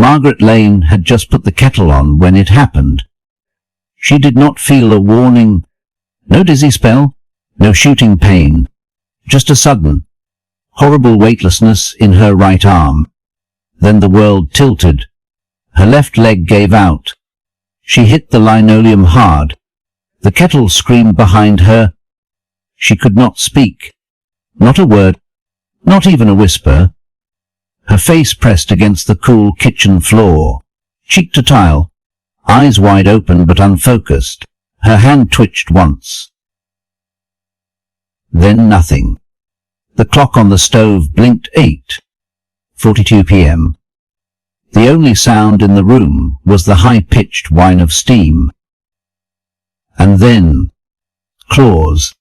Margaret Lane had just put the kettle on when it happened. She did not feel a warning, no dizzy spell, no shooting pain, just a sudden, horrible weightlessness in her right arm. Then the world tilted. Her left leg gave out. She hit the linoleum hard. The kettle screamed behind her. She could not speak. Not a word, not even a whisper. Her face pressed against the cool kitchen floor, cheek to tile, eyes wide open but unfocused. Her hand twitched once. Then nothing. The clock on the stove blinked 8:42 p.m. The only sound in the room was the high-pitched whine of steam. And then, claws.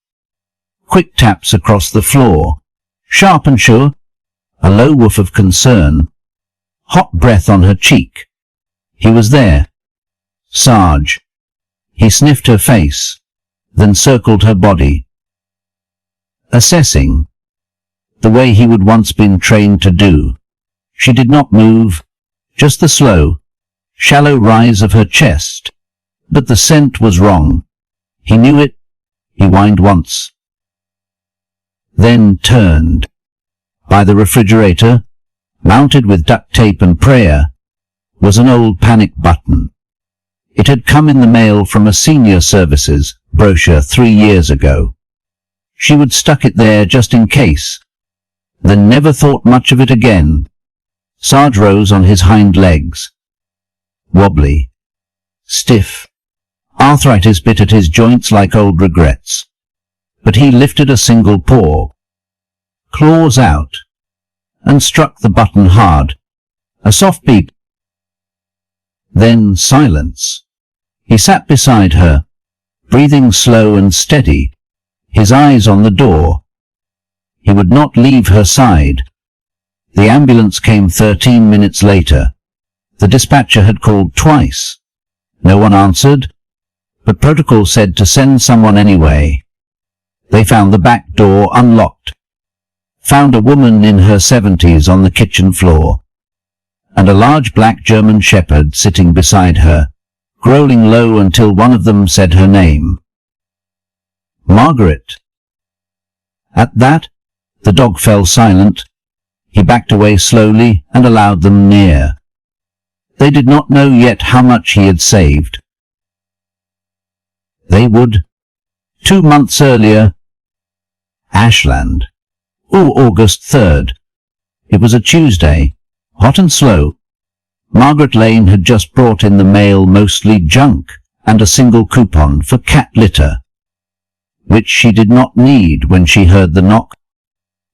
Quick taps across the floor, sharp and sure, a low woof of concern, hot breath on her cheek. He was there. Sarge. He sniffed her face, then circled her body, assessing, the way he would once been trained to do. She did not move, just the slow, shallow rise of her chest. But the scent was wrong. He knew it. He whined once, then turned. By the refrigerator, mounted with duct tape and prayer, was an old panic button. It had come in the mail from a senior services brochure 3 years ago. She would stuck it there just in case, then never thought much of it again. Sarge rose on his hind legs, wobbly, stiff. Arthritis bit at his joints like old regrets. But he lifted a single paw, claws out, and struck the button hard. A soft beep. Then silence. He sat beside her, breathing slow and steady, his eyes on the door. He would not leave her side. The ambulance came 13 minutes later. The dispatcher had called twice. No one answered, but protocol said to send someone anyway. They found the back door unlocked, found a woman in her 70s on the kitchen floor, and a large black German shepherd sitting beside her, growling low until one of them said her name. Margaret. At that, the dog fell silent. He backed away slowly and allowed them near. They did not know yet how much he had saved. They would. 2 months earlier, Ashland. August 3rd. It was a Tuesday, hot and slow. Margaret Lane had just brought in the mail, mostly junk, and a single coupon for cat litter, which she did not need when she heard the knock.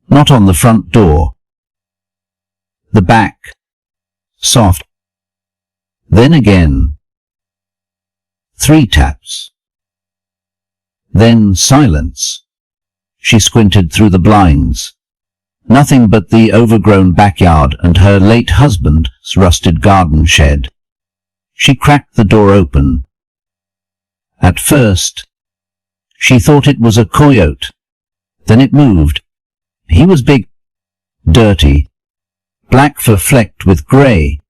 Not on the front door. The back. Soft. Then again. 3 taps. Then silence. She squinted through the blinds. Nothing but the overgrown backyard and her late husband's rusted garden shed. She cracked the door open. At first, she thought it was a coyote. Then it moved. He was big, dirty, black fur flecked with grey.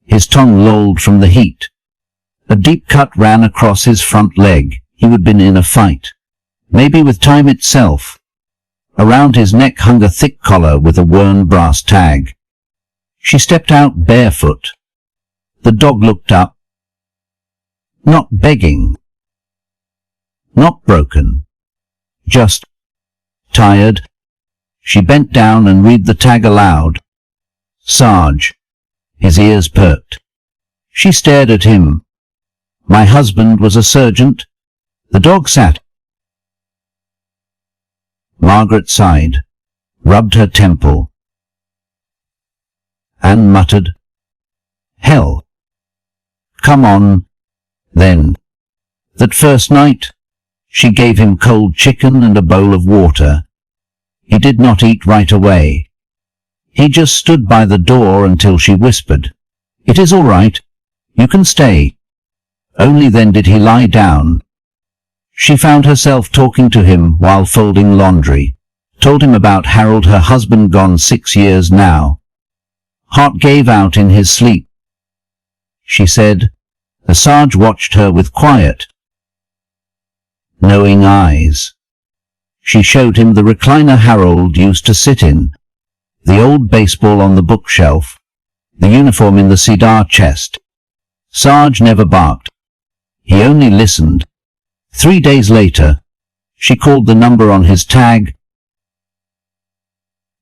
His tongue lolled from the heat. A deep cut ran across his front leg. He would been in a fight, maybe with time itself. Around his neck hung a thick collar with a worn brass tag. She stepped out barefoot. The dog looked up. Not begging. Not broken. Just tired. She bent down and read the tag aloud. Sarge. His ears perked. She stared at him. My husband was a sergeant. The dog sat. Margaret sighed, rubbed her temple, and muttered, "Hell. Come on." Then, that first night, she gave him cold chicken and a bowl of water. He did not eat right away. He just stood by the door until she whispered, "It is all right. You can stay." Only then did he lie down. She found herself talking to him while folding laundry, told him about Harold, her husband, gone 6 years now. Heart gave out in his sleep. she said, as Sarge watched her with quiet, knowing eyes. She showed him the recliner Harold used to sit in, the old baseball on the bookshelf, the uniform in the cedar chest. Sarge never barked. He only listened. 3 days later, she called the number on his tag.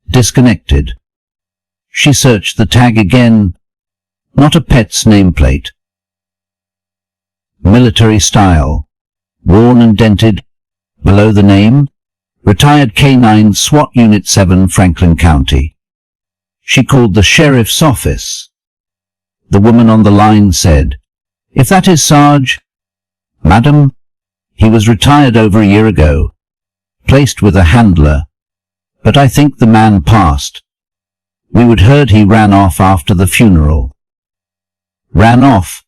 Disconnected. She searched the tag again. Not a pet's nameplate. Military style. Worn and dented. Below the name, Retired K-9 SWAT Unit 7 Franklin County. She called the sheriff's office. The woman on the line said, "If that is Sarge." "Madam, he was retired over a year ago, placed with a handler, but I think the man passed. We would heard he ran off after the funeral." "Ran off?"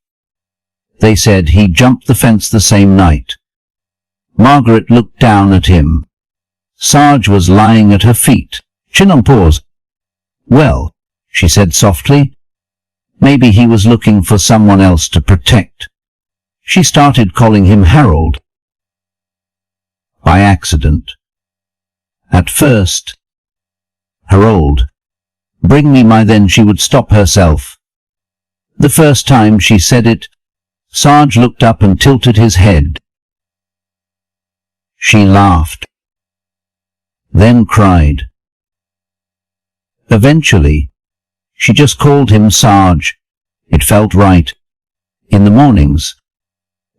They said he jumped the fence the same night. Margaret looked down at him. Sarge was lying at her feet, chin on paws. "Well," she said softly, "maybe he was looking for someone else to protect." She started calling him Harold. By accident. At first, "Harold, bring me my," then she would stop herself. The first time she said it, Sarge looked up and tilted his head. She laughed. Then cried. Eventually, she just called him Sarge. It felt right. In the mornings,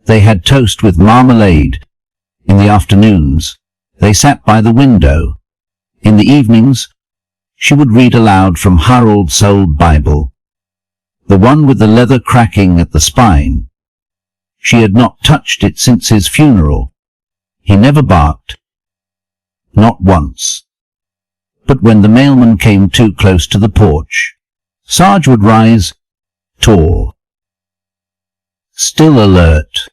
they had toast with marmalade. In the afternoons, they sat by the window. In the evenings, she would read aloud from Harold's old Bible, the one with the leather cracking at the spine. She had not touched it since his funeral. He never barked. Not once. But when the mailman came too close to the porch, Sarge would rise, tall, still alert,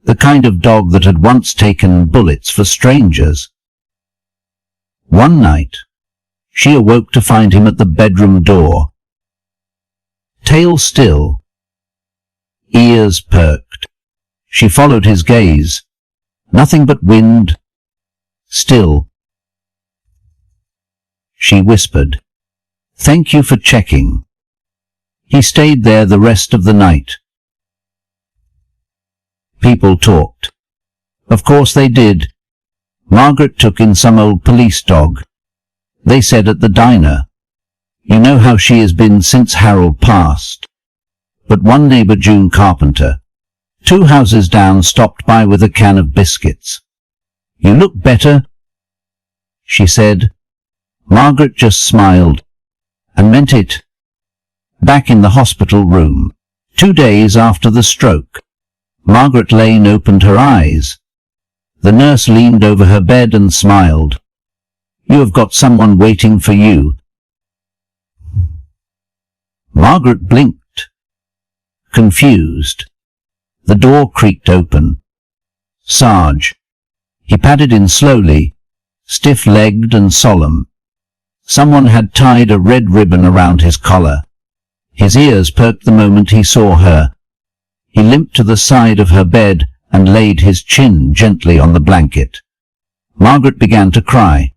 the kind of dog that had once taken bullets for strangers. One night, she awoke to find him at the bedroom door, tail still, ears perked. She followed his gaze. Nothing but wind. Still. She whispered, "Thank you for checking." He stayed there the rest of the night. People talked. Of course they did. Margaret took in some old police dog. They said at the diner, "You know how she has been since Harold passed." But one neighbor, June Carpenter, 2 houses down, stopped by with a can of biscuits. "You look better," she said. Margaret just smiled, and meant it. Back in the hospital room, 2 days after the stroke, Margaret Lane opened her eyes. The nurse leaned over her bed and smiled. "You have got someone waiting for you." Margaret blinked, confused. The door creaked open. Sarge. He padded in slowly, stiff-legged and solemn. Someone had tied a red ribbon around his collar. His ears perked the moment he saw her. He limped to the side of her bed and laid his chin gently on the blanket. Margaret began to cry.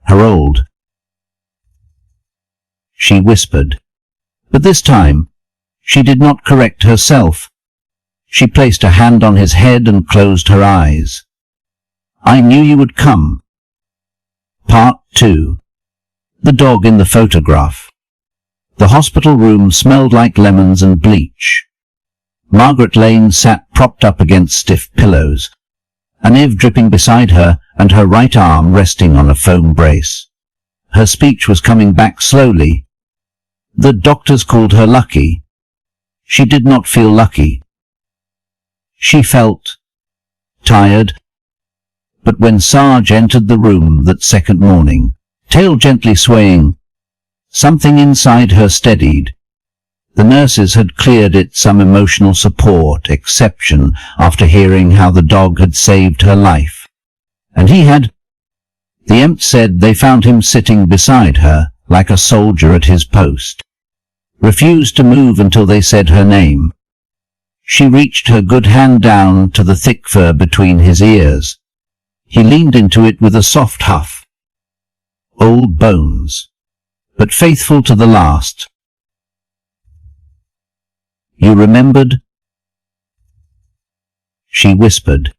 "Harold," she whispered. But this time, she did not correct herself. She placed a hand on his head and closed her eyes. "I knew you would come." Part 2. The dog in the photograph. The hospital room smelled like lemons and bleach. Margaret Lane sat propped up against stiff pillows, an IV dripping beside her and her right arm resting on a foam brace. Her speech was coming back slowly. The doctors called her lucky. She did not feel lucky. She felt tired. But when Sarge entered the room that second morning, tail gently swaying, something inside her steadied. The nurses had cleared it some emotional support exception after hearing how the dog had saved her life. And he had. The EMT said they found him sitting beside her like a soldier at his post, refused to move until they said her name. She reached her good hand down to the thick fur between his ears. He leaned into it with a soft huff. Old bones, but faithful to the last. You remembered? She whispered.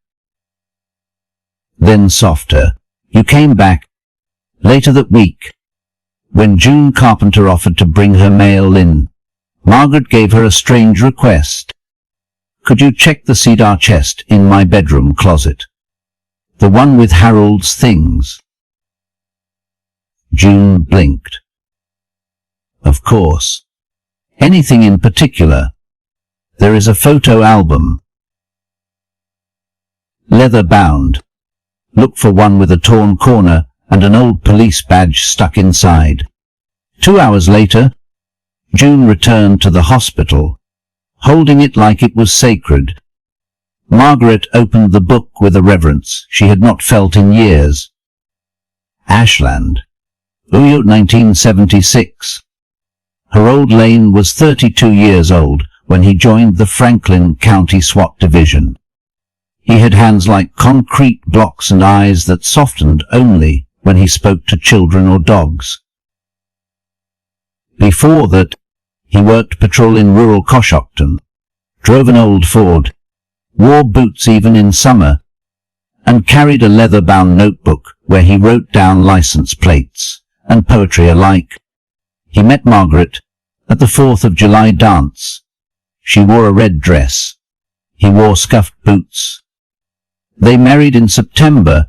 Then softer. You came back, later that week, when June Carpenter offered to bring her mail in. Margaret gave her a strange request. Could you check the cedar chest in my bedroom closet? The one with Harold's things. June blinked. Of course. Anything in particular? There is a photo album. Leather-bound. Look for one with a torn corner and an old police badge stuck inside. 2 hours later, June returned to the hospital, holding it like it was sacred. Margaret opened the book with a reverence she had not felt in years. Ashland, Uyo 1976. Harold Lane was 32 years old when he joined the Franklin County SWAT Division. He had hands like concrete blocks and eyes that softened only when he spoke to children or dogs. Before that, he worked patrol in rural Coshocton, drove an old Ford, wore boots even in summer, and carried a leather-bound notebook where he wrote down license plates and poetry alike. He met Margaret at the 4th of July dance. She wore a red dress. He wore scuffed boots. They married in September,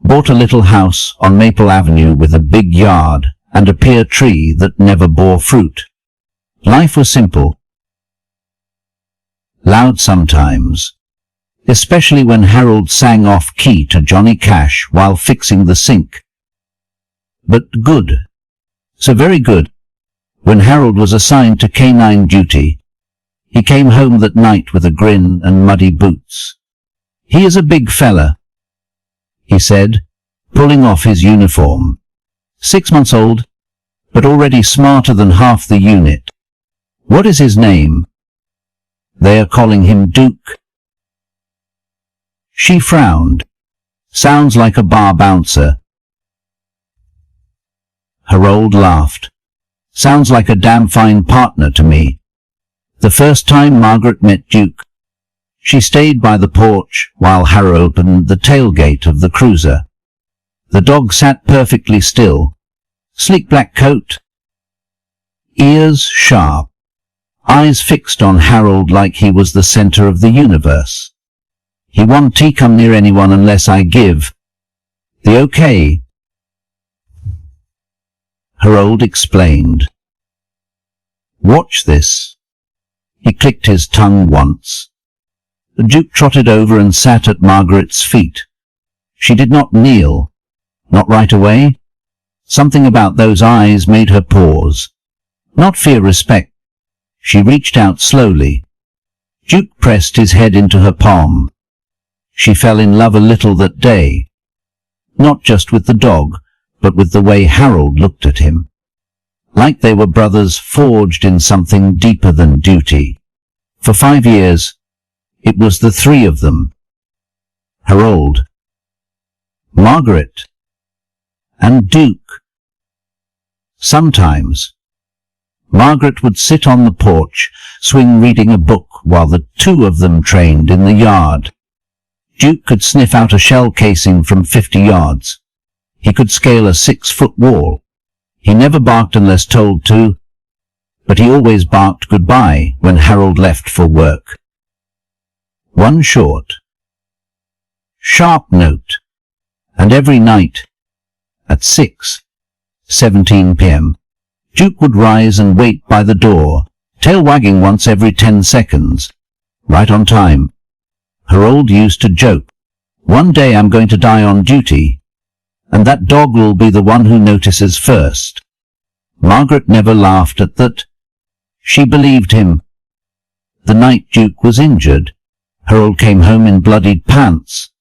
bought a little house on Maple Avenue with a big yard and a pear tree that never bore fruit. Life was simple. Loud sometimes, especially when Harold sang off-key to Johnny Cash while fixing the sink. But good, so very good. When Harold was assigned to canine duty, he came home that night with a grin and muddy boots. He is a big fella, he said, pulling off his uniform. 6 months old, but already smarter than half the unit. What is his name? They are calling him Duke. She frowned. Sounds like a bar bouncer. Harold laughed. Sounds like a damn fine partner to me. The first time Margaret met Duke, she stayed by the porch while Harold opened the tailgate of the cruiser. The dog sat perfectly still. Sleek black coat. Ears sharp. Eyes fixed on Harold like he was the center of the universe. He won't come near anyone unless I give the okay. Harold explained. Watch this. He clicked his tongue once. The Duke trotted over and sat at Margaret's feet. She did not kneel. Not right away. Something about those eyes made her pause. Not fear, respect. She reached out slowly. Duke pressed his head into her palm. She fell in love a little that day. Not just with the dog, but with the way Harold looked at him. Like they were brothers forged in something deeper than duty. For 5 years, it was the three of them. Harold, Margaret, and Duke. Sometimes, Margaret would sit on the porch, swing reading a book while the two of them trained in the yard. Duke could sniff out a shell casing from 50 yards. He could scale a 6-foot wall. He never barked unless told to, but he always barked goodbye when Harold left for work. One short, sharp note, and every night, at 6:17 p.m., Duke would rise and wait by the door, tail wagging once every 10 seconds, right on time. Harold used to joke, "One day I'm going to die on duty, and that dog will be the one who notices first." Margaret never laughed at that. She believed him. The night Duke was injured, Harold came home in bloodied pants.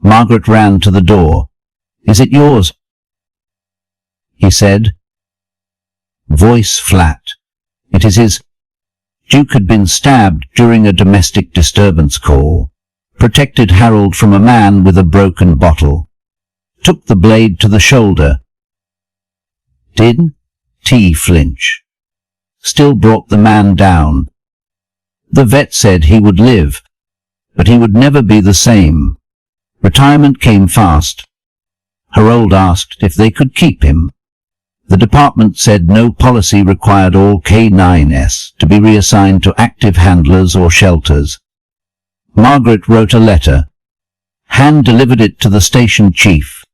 Margaret ran to the door. "Is it yours?" he said. Voice flat. It is his. Duke had been stabbed during a domestic disturbance call, protected Harold from a man with a broken bottle, took the blade to the shoulder. Didn't he flinch? Still brought the man down. The vet said he would live, but he would never be the same. Retirement came fast. Harold asked if they could keep him. The department said no policy required all K9s to be reassigned to active handlers or shelters. Margaret wrote a letter. Hand-delivered it to the station chief.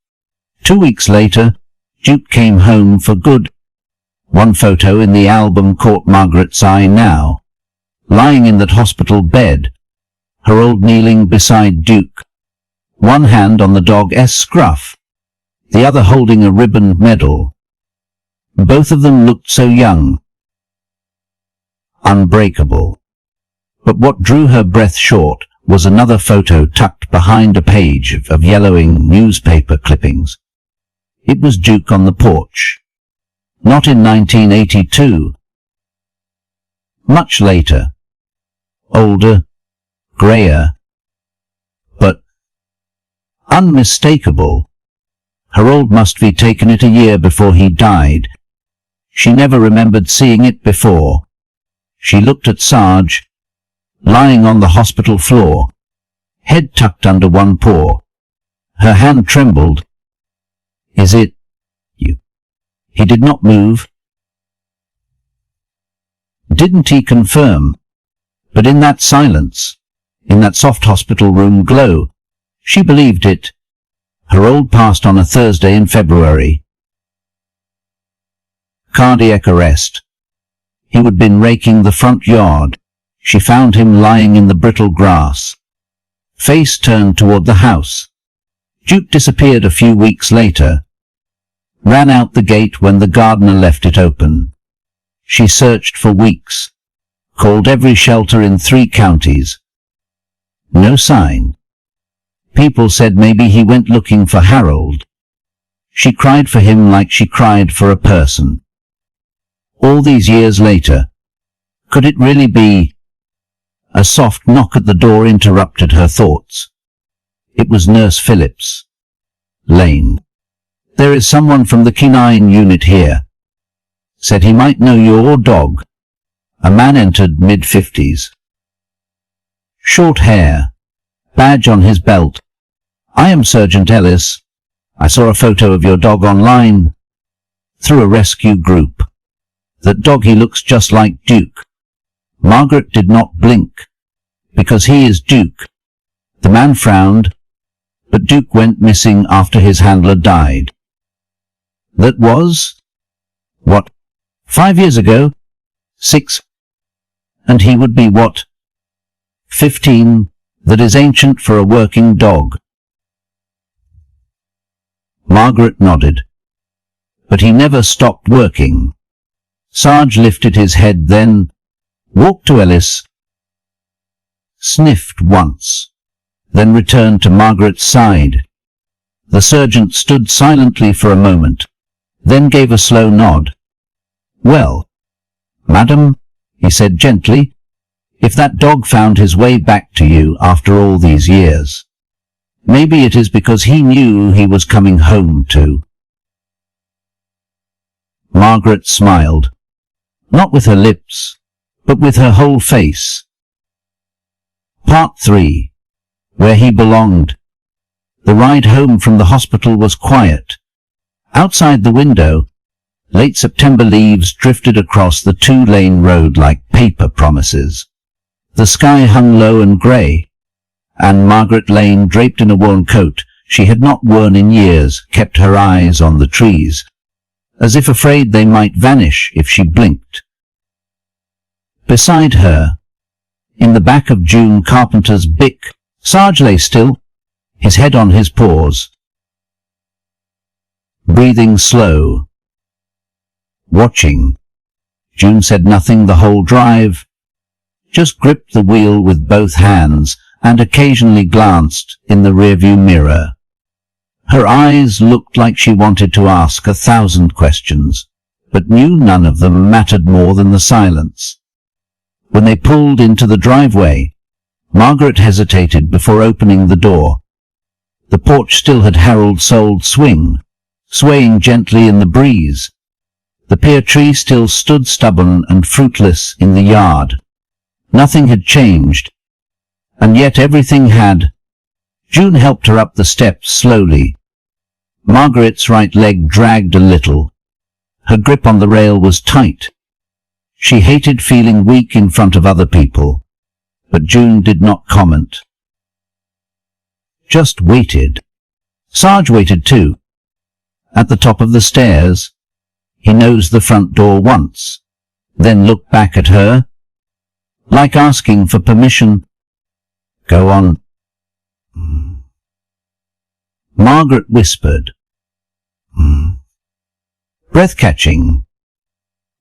2 weeks later, Duke came home for good. One photo in the album caught Margaret's eye now. Lying in that hospital bed, Harold kneeling beside Duke, one hand on the dog's scruff, the other holding a ribbon medal. Both of them looked so young, unbreakable. But what drew her breath short was another photo tucked behind a page of yellowing newspaper clippings. It was Duke on the porch. Not in 1982. Much later. Older, greyer, but unmistakable. Harold must be taken it a year before he died. She never remembered seeing it before. She looked at Sarge, lying on the hospital floor, head tucked under one paw. Her hand trembled. Is it you? He did not move. Didn't he confirm? But in that silence, in that soft hospital room glow, she believed it. Harold passed on a Thursday in February. Cardiac arrest. He had been raking the front yard. She found him lying in the brittle grass, face turned toward the house. Duke disappeared a few weeks later. Ran out the gate when the gardener left it open. She searched for weeks. Called every shelter in 3 counties. No sign. People said maybe he went looking for Harold. She cried for him like she cried for a person. All these years later, could it really be? A soft knock at the door interrupted her thoughts. It was Nurse Phillips. Lane. There is someone from the canine unit here. Said he might know your dog. A man entered, mid-50s. Short hair. Badge on his belt. I am Sergeant Ellis. I saw a photo of your dog online. Through a rescue group. That dog, he looks just like Duke. Margaret did not blink. Because he is Duke. The man frowned. But Duke went missing after his handler died. That was? What? 5 years ago? 6? And he would be what? 15, that is ancient for a working dog. Margaret nodded. But he never stopped working. Sarge lifted his head then, walked to Ellis, sniffed once, then returned to Margaret's side. The sergeant stood silently for a moment, then gave a slow nod. Well, madam, he said gently, if that dog found his way back to you after all these years, maybe it is because he knew he was coming home to. Margaret smiled, not with her lips, but with her whole face. Part 3. Where he belonged. The ride home from the hospital was quiet. Outside the window, late September leaves drifted across the 2-lane road like paper promises. The sky hung low and grey, and Margaret Lane, draped in a woolen coat she had not worn in years, kept her eyes on the trees, as if afraid they might vanish if she blinked. Beside her, in the back of June Carpenter's Bic, Sarge lay still, his head on his paws, breathing slow, watching. June said nothing the whole drive, just gripped the wheel with both hands and occasionally glanced in the rearview mirror. Her eyes looked like she wanted to ask 1,000 questions, but knew none of them mattered more than the silence. When they pulled into the driveway, Margaret hesitated before opening the door. The porch still had Harold's old swing, swaying gently in the breeze. The pear tree still stood stubborn and fruitless in the yard. Nothing had changed, and yet everything had. June helped her up the steps slowly. Margaret's right leg dragged a little. Her grip on the rail was tight. She hated feeling weak in front of other people, but June did not comment. Just waited. Sarge waited too. At the top of the stairs, he nosed the front door once, then looked back at her, like asking for permission. Go on. Margaret whispered. Breath-catching.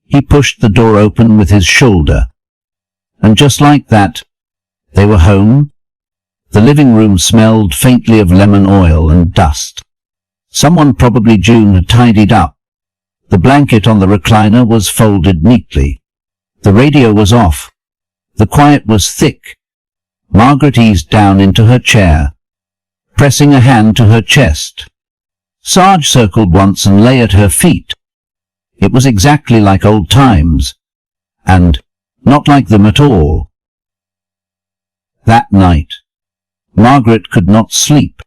He pushed the door open with his shoulder, and just like that, they were home. The living room smelled faintly of lemon oil and dust. Someone, probably June, had tidied up. The blanket on the recliner was folded neatly. The radio was off. The quiet was thick. Margaret eased down into her chair, pressing a hand to her chest. Sarge circled once and lay at her feet. It was exactly like old times, and not like them at all. That night, Margaret could not sleep.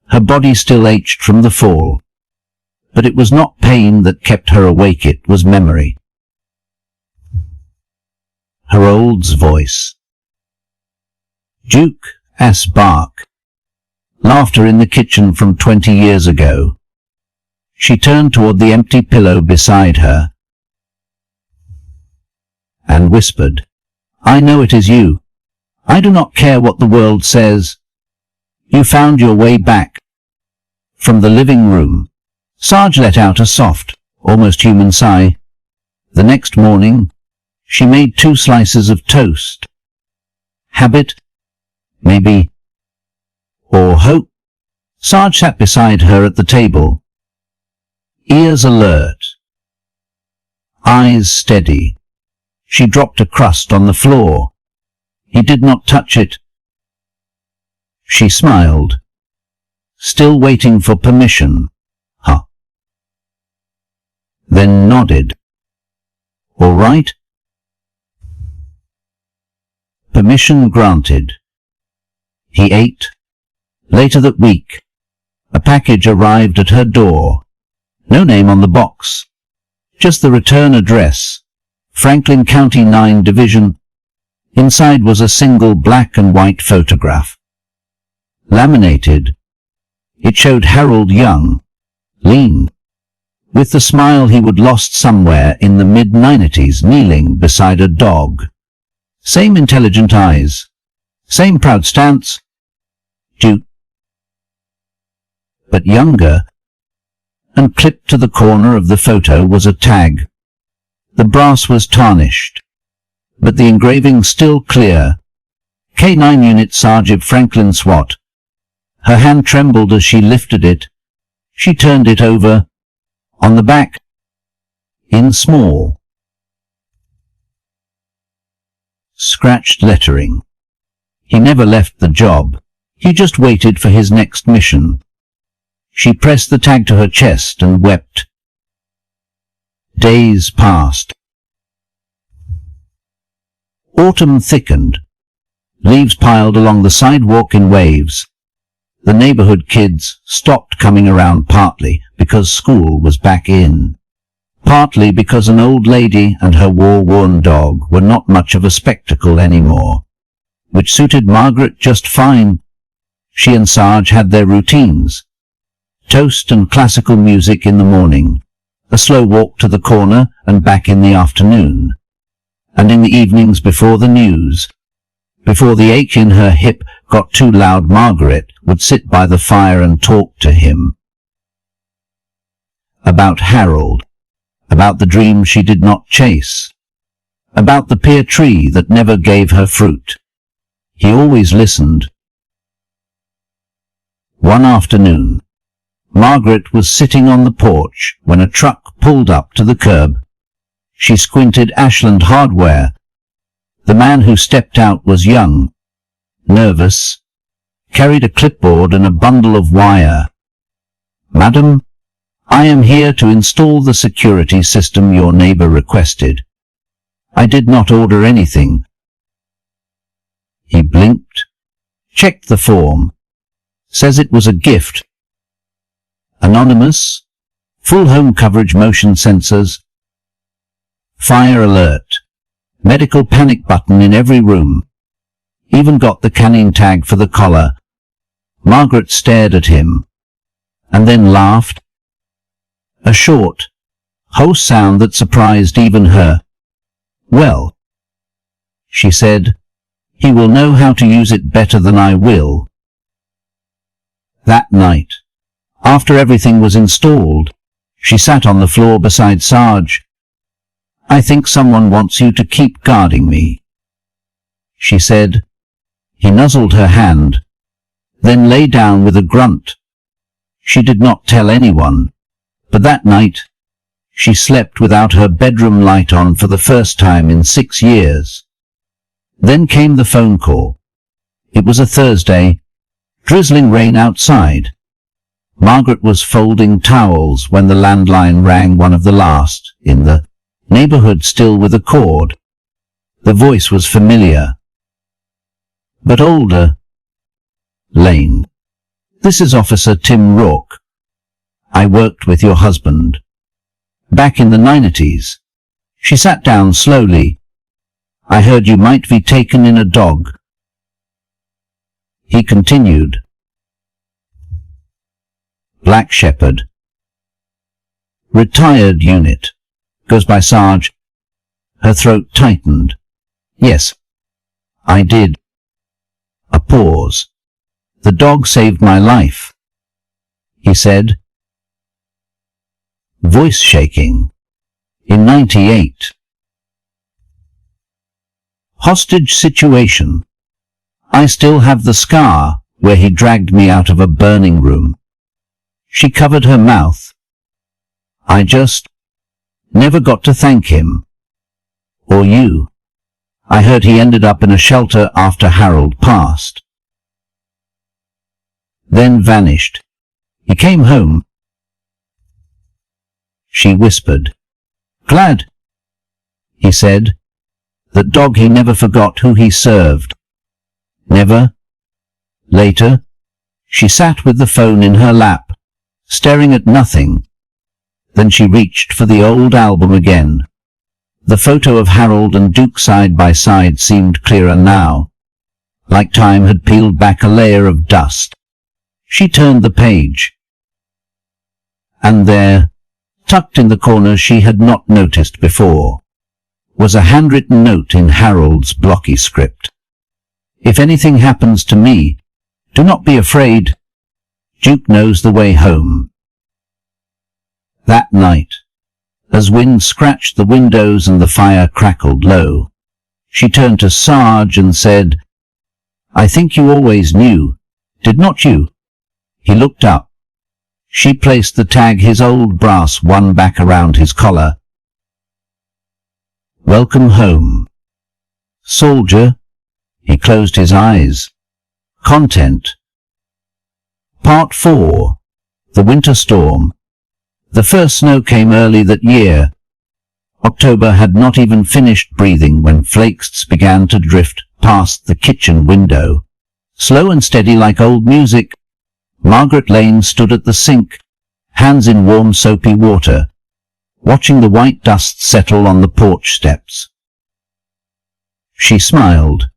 Her body still ached from the fall, but it was not pain that kept her awake, it was memory. Harold's voice. Duke S. Bark. Laughter in the kitchen from 20 years ago. She turned toward the empty pillow beside her and whispered, I know it is you. I do not care what the world says. You found your way back. From the living room, Sarge let out a soft, almost human sigh. The next morning, she made 2 slices of toast. Habit? Maybe. Or hope? Sarge sat beside her at the table, ears alert, eyes steady. She dropped a crust on the floor. He did not touch it. She smiled, still waiting for permission. Huh. Then nodded. All right. Permission granted. He ate. Later that week, a package arrived at her door. No name on the box, just the return address, Franklin County 9 Division. Inside was a single black and white photograph. Laminated, it showed Harold young, lean, with the smile he would lost somewhere in the mid-90s, kneeling beside a dog. Same intelligent eyes, same proud stance. Duke. But younger, and clipped to the corner of the photo was a tag. The brass was tarnished, but the engraving still clear. K9 Unit Sergeant Franklin SWAT. Her hand trembled as she lifted it. She turned it over. On the back, in small, scratched lettering. He never left the job. He just waited for his next mission. She pressed the tag to her chest and wept. Days passed. Autumn thickened. Leaves piled along the sidewalk in waves. The neighborhood kids stopped coming around, partly because school was back in, partly because an old lady and her war-worn dog were not much of a spectacle anymore, which suited Margaret just fine. She and Sarge had their routines. Toast and classical music in the morning, a slow walk to the corner and back in the afternoon, and in the evenings before the news. Before the ache in her hip got too loud, Margaret would sit by the fire and talk to him. About Harold, about the dream she did not chase, about the pear tree that never gave her fruit. He always listened. One afternoon, Margaret was sitting on the porch when a truck pulled up to the curb. She squinted. Ashland Hardware. The man who stepped out was young, nervous, carried a clipboard and a bundle of wire. "Madam, I am here to install the security system your neighbor requested. I did not order anything." He blinked, checked the form, says it was a gift. Anonymous, full home coverage, motion sensors, fire alert, medical panic button in every room, even got the canine tag for the collar. Margaret stared at him, and then laughed. A short, hoarse sound that surprised even her. "Well," she said, "he will know how to use it better than I will." That night, after everything was installed, she sat on the floor beside Sarge. "I think someone wants you to keep guarding me," she said. He nuzzled her hand, then lay down with a grunt. She did not tell anyone, but that night, she slept without her bedroom light on for the first time in 6 years. Then came the phone call. It was a Thursday, drizzling rain outside. Margaret was folding towels when the landline rang, one of the last in the neighborhood, still with a cord. The voice was familiar, but older. "Lane, this is Officer Tim Rourke. I worked with your husband back in the 90s. She sat down slowly. "I heard you might be taken in a dog." He continued. "Black Shepherd. Retired unit. Goes by Sarge." Her throat tightened. "Yes, I did." A pause. "The dog saved my life," he said, voice shaking. "In 98. Hostage situation. I still have the scar where he dragged me out of a burning room." She covered her mouth. "I just never got to thank him. Or you. I heard he ended up in a shelter after Harold passed. Then vanished. He came home." She whispered. "Glad," he said. "That dog, he never forgot who he served." Never. Later, she sat with the phone in her lap, staring at nothing. Then she reached for the old album again. The photo of Harold and Duke side by side seemed clearer now, like time had peeled back a layer of dust. She turned the page. And there, tucked in the corner she had not noticed before, was a handwritten note in Harold's blocky script. "If anything happens to me, do not be afraid. Duke knows the way home." That night, as wind scratched the windows and the fire crackled low, she turned to Sarge and said, "I think you always knew, did not you?" He looked up. She placed the tag, his old brass one, back around his collar. "Welcome home, soldier." He closed his eyes. Content. Part 4. The Winter Storm. The first snow came early that year. October had not even finished breathing when flakes began to drift past the kitchen window. Slow and steady like old music, Margaret Lane stood at the sink, hands in warm soapy water, watching the white dust settle on the porch steps. She smiled.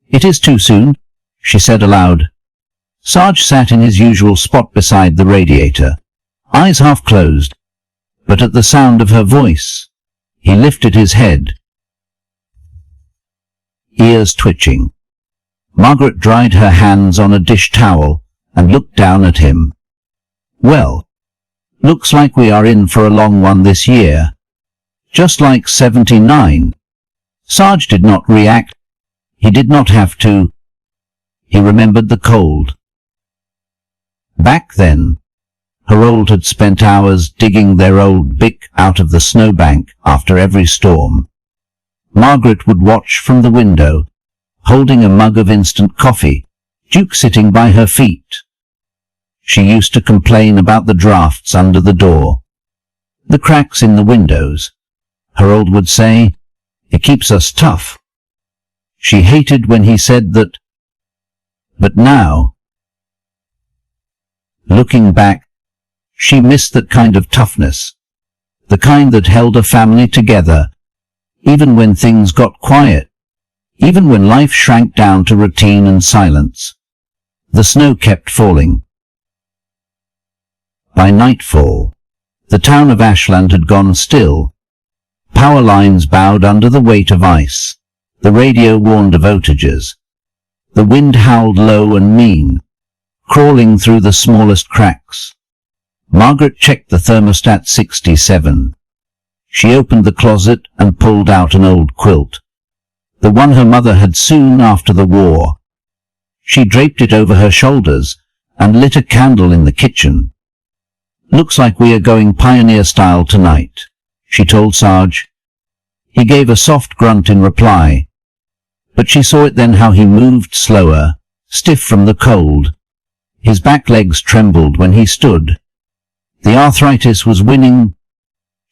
"It is too soon," she said aloud. Sarge sat in his usual spot beside the radiator, eyes half closed, but at the sound of her voice, he lifted his head, ears twitching. Margaret dried her hands on a dish towel and looked down at him. "Well, looks like we are in for a long one this year. Just like 79. Sarge did not react. He did not have to. He remembered the cold. Back then, Harold had spent hours digging their old Bic out of the snowbank after every storm. Margaret would watch from the window, holding a mug of instant coffee, Duke sitting by her feet. She used to complain about the drafts under the door, the cracks in the windows. Harold would say, "It keeps us tough." She hated when he said that. But now, looking back, she missed that kind of toughness, the kind that held a family together, even when things got quiet, even when life shrank down to routine and silence. The snow kept falling. By nightfall, the town of Ashland had gone still. Power lines bowed under the weight of ice. The radio warned of outages. The wind howled low and mean, crawling through the smallest cracks. Margaret checked the thermostat 67. She opened the closet and pulled out an old quilt, the one her mother had soon after the war. She draped it over her shoulders and lit a candle in the kitchen. "Looks like we are going pioneer style tonight," she told Sarge. He gave a soft grunt in reply, but she saw it then how he moved slower, stiff from the cold. His back legs trembled when he stood. The arthritis was winning.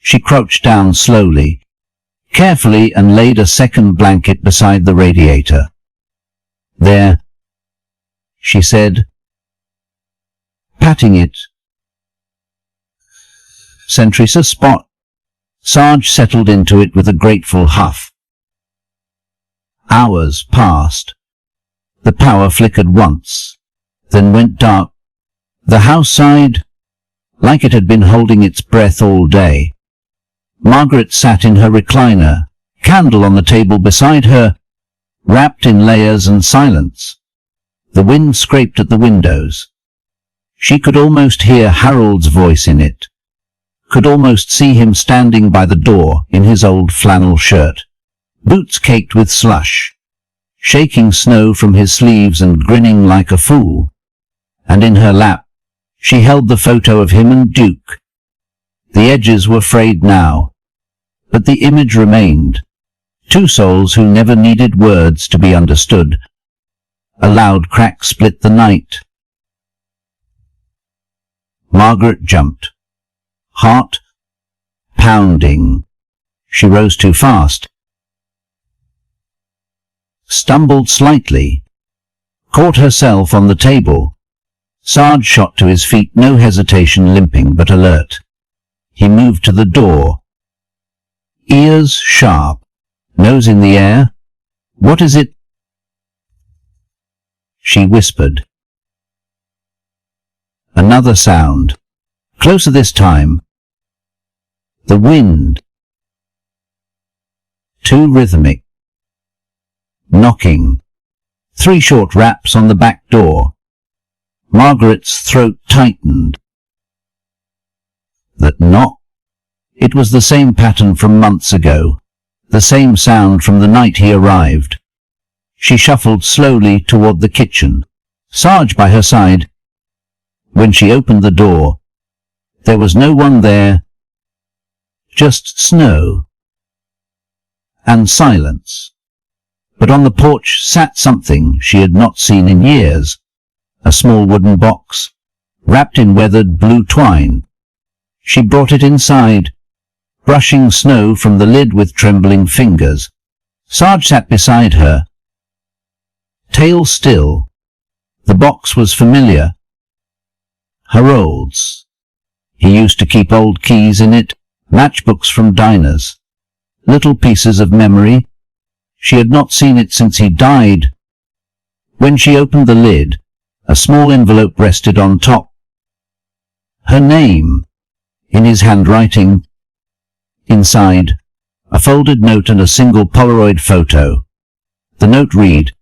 She crouched down slowly, carefully, and laid a second blanket beside the radiator. "There," she said, patting it. "Sentry's a spot." Sarge settled into it with a grateful huff. Hours passed. The power flickered once, then went dark. The house sighed, like it had been holding its breath all day. Margaret sat in her recliner, candle on the table beside her, wrapped in layers and silence. The wind scraped at the windows. She could almost hear Harold's voice in it, could almost see him standing by the door in his old flannel shirt, boots caked with slush, shaking snow from his sleeves and grinning like a fool. And in her lap, she held the photo of him and Duke. The edges were frayed now, but the image remained. Two souls who never needed words to be understood. A loud crack split the night. Margaret jumped, heart pounding. She rose too fast, stumbled slightly, caught herself on the table. Sarge shot to his feet, no hesitation, limping but alert. He moved to the door, ears sharp, nose in the air. "What is it?" she whispered. Another sound, closer this time. The wind. Too rhythmic. Knocking. 3 short raps on the back door. Margaret's throat tightened. That knock? It was the same pattern from months ago, the same sound from the night he arrived. She shuffled slowly toward the kitchen, Sarge by her side. When she opened the door, there was no one there, just snow and silence. But on the porch sat something she had not seen in years, a small wooden box, wrapped in weathered blue twine. She brought it inside, brushing snow from the lid with trembling fingers. Sarge sat beside her, tail still. The box was familiar. Harold's. He used to keep old keys in it, matchbooks from diners, little pieces of memory. She had not seen it since he died. When she opened the lid, a small envelope rested on top. Her name, in his handwriting. Inside, a folded note and a single Polaroid photo. The note read,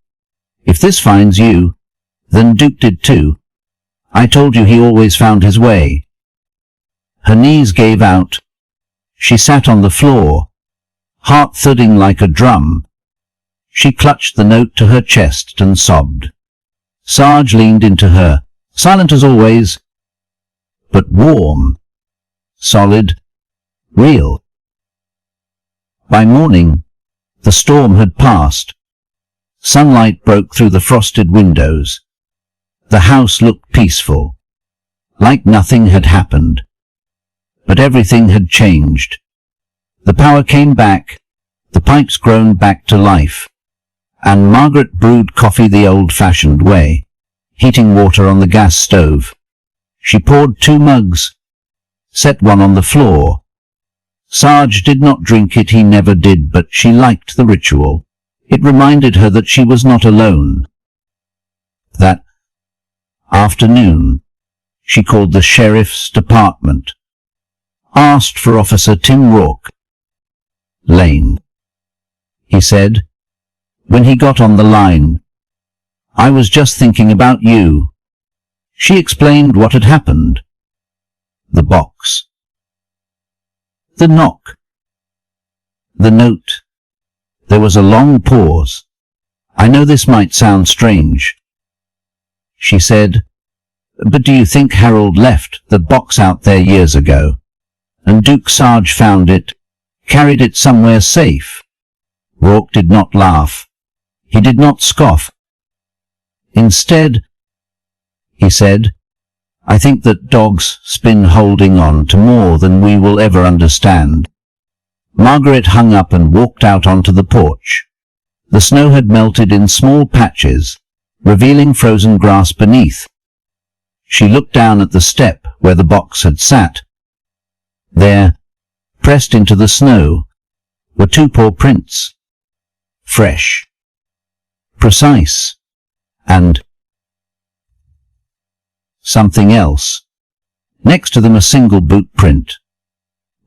"If this finds you, then Duke did too. I told you he always found his way." Her knees gave out. She sat on the floor, heart thudding like a drum. She clutched the note to her chest and sobbed. Sarge leaned into her, silent as always, but warm, solid, real. By morning, the storm had passed. Sunlight broke through the frosted windows. The house looked peaceful, like nothing had happened. But everything had changed. The power came back, the pipes grown back to life, and Margaret brewed coffee the old-fashioned way, heating water on the gas stove. She poured 2 mugs, set one on the floor. Sarge did not drink it, he never did, but she liked the ritual. It reminded her that she was not alone. That afternoon, she called the sheriff's department, asked for Officer Tim Rourke. Lane, he said, when he got on the line, I was just thinking about you. She explained what had happened. The box. The knock. The note. There was a long pause. I know this might sound strange. She said, but do you think Harold left the box out there years ago, and Duke Sarge found it, carried it somewhere safe? Rourke did not laugh. He did not scoff. Instead, he said, I think that dogs spin holding on to more than we will ever understand. Margaret hung up and walked out onto the porch. The snow had melted in small patches, revealing frozen grass beneath. She looked down at the step where the box had sat. There, pressed into the snow, were 2 paw prints. Fresh, precise, and something else. Next to them a single boot print.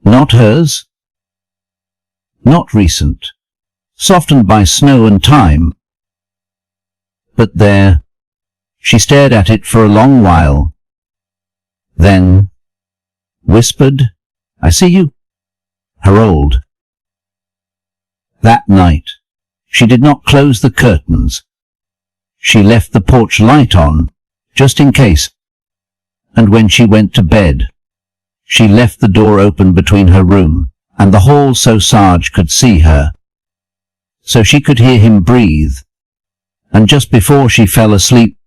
Not hers. Not recent, softened by snow and time. But there, she stared at it for a long while. Then whispered, I see you, Harold. That night, she did not close the curtains. She left the porch light on, just in case. And when she went to bed, she left the door open between her room and the hall so Sarge could see her, so she could hear him breathe. And just before she fell asleep,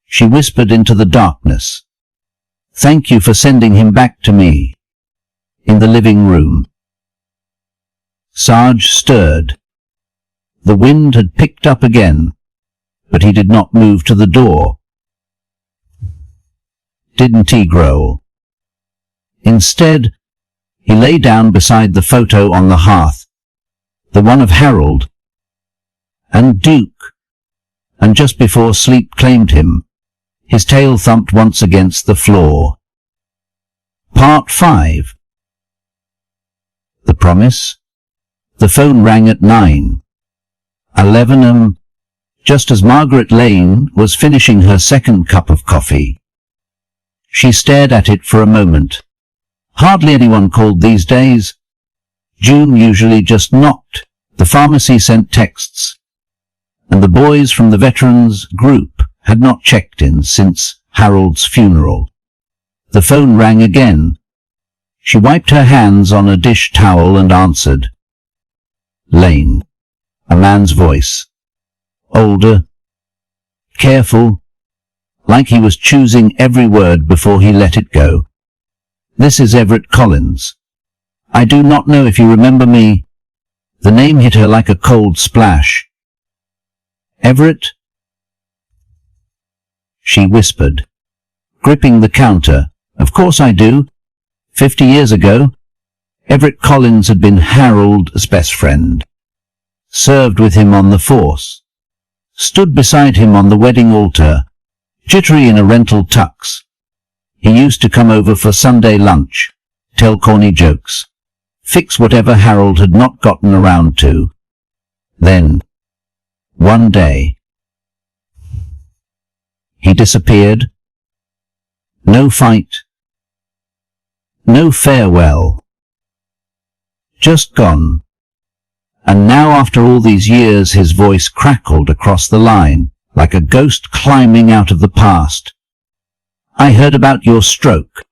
she whispered into the darkness, Thank you for sending him back to me. In the living room. Sarge stirred. The wind had picked up again, but he did not move to the door. Didn't he growl? Instead, he lay down beside the photo on the hearth, the one of Harold and Duke, and just before sleep claimed him, his tail thumped once against the floor. Part 5. The promise. The phone rang at 9:11 am, just as Margaret Lane was finishing her second cup of coffee. She stared at it for a moment. Hardly anyone called these days. June usually just knocked. The pharmacy sent texts, and the boys from the veterans group had not checked in since Harold's funeral. The phone rang again. She wiped her hands on a dish towel and answered. Lane. A man's voice. Older. Careful. Like he was choosing every word before he let it go. This is Everett Collins. I do not know if you remember me. The name hit her like a cold splash. Everett? She whispered, gripping the counter. Of course I do. 50 years ago, Everett Collins had been Harold's best friend. Served with him on the force. Stood beside him on the wedding altar, jittery in a rental tux. He used to come over for Sunday lunch, tell corny jokes, fix whatever Harold had not gotten around to. Then, one day, he disappeared. No fight. No farewell. Just gone. And now after all these years his voice crackled across the line, like a ghost climbing out of the past. I heard about your stroke.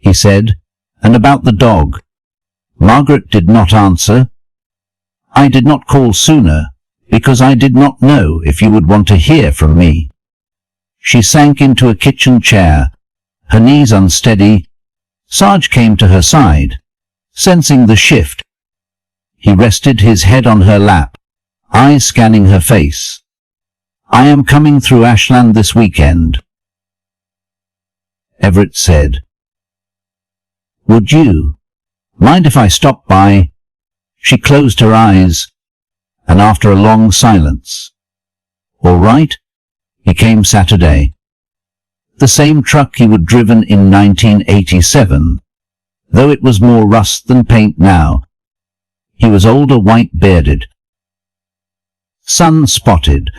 he said. And about the dog? Margaret did not answer. I did not call sooner, because I did not know if you would want to hear from me. She sank into a kitchen chair, her knees unsteady. Sarge came to her side, sensing the shift. He rested his head on her lap, eyes scanning her face. I am coming through Ashland this weekend, Everett said. Would you mind if I stopped by? She closed her eyes, and after a long silence, all right. He came Saturday. The same truck he would driven in 1987, though it was more rust than paint now. He was older, white-bearded, sun-spotted,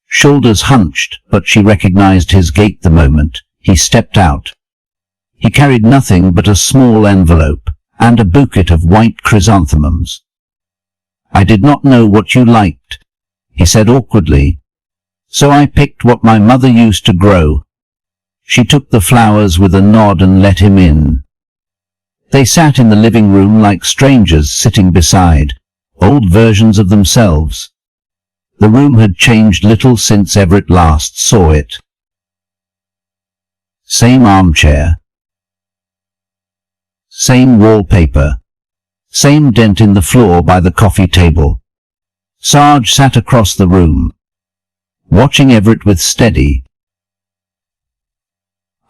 shoulders hunched, but she recognized his gait the moment he stepped out. He carried nothing but a small envelope and a bouquet of white chrysanthemums. I did not know what you liked, he said awkwardly, so I picked what my mother used to grow. She took the flowers with a nod and let him in. They sat in the living room like strangers sitting beside old versions of themselves. The room had changed little since Everett last saw it. Same armchair, same wallpaper, same dent in the floor by the coffee table. Sarge sat across the room, watching Everett with steady,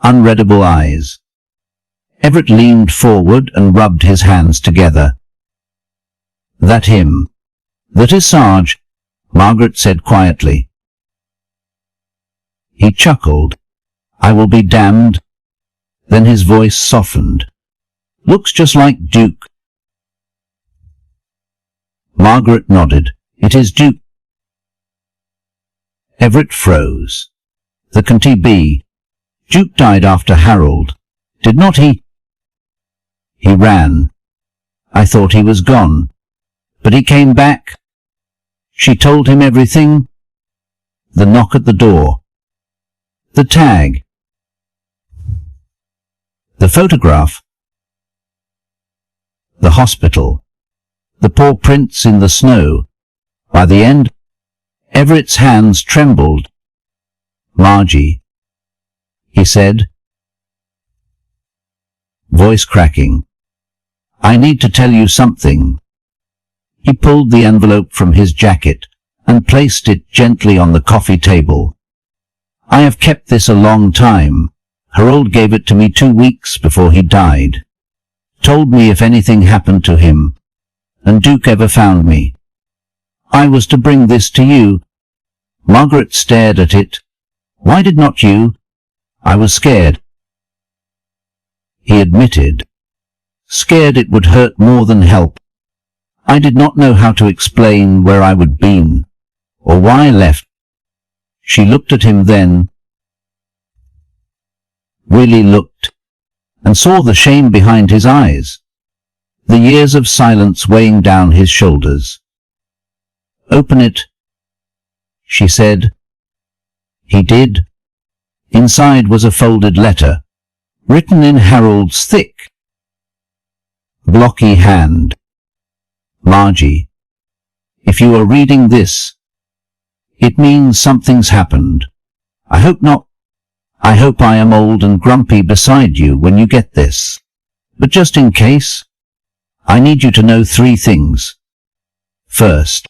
unreadable eyes. Everett leaned forward and rubbed his hands together. That him? That is Sarge, Margaret said quietly. He chuckled. I will be damned. Then his voice softened. Looks just like Duke. Margaret nodded. It is Duke. Everett froze. The can be? Duke died after Harold, did not he? He ran. I thought he was gone, but he came back. She told him everything. The knock at the door. The tag. The photograph. The hospital. The paw prints in the snow. By the end, Everett's hands trembled. Margie, he said, voice cracking. I need to tell you something. He pulled the envelope from his jacket and placed it gently on the coffee table. I have kept this a long time. Harold gave it to me 2 weeks before he died. Told me if anything happened to him, and Duke ever found me, I was to bring this to you. Margaret stared at it. Why did not you? I was scared. He admitted. Scared it would hurt more than help. I did not know how to explain where I would been, or why I left. She looked at him then, really looked, and saw the shame behind his eyes, the years of silence weighing down his shoulders. Open it, she said. He did. Inside was a folded letter, written in Harold's thick, blocky hand. Margie, if you are reading this, it means something's happened. I hope not. I hope I am old and grumpy beside you when you get this. But just in case, I need you to know 3 things. First,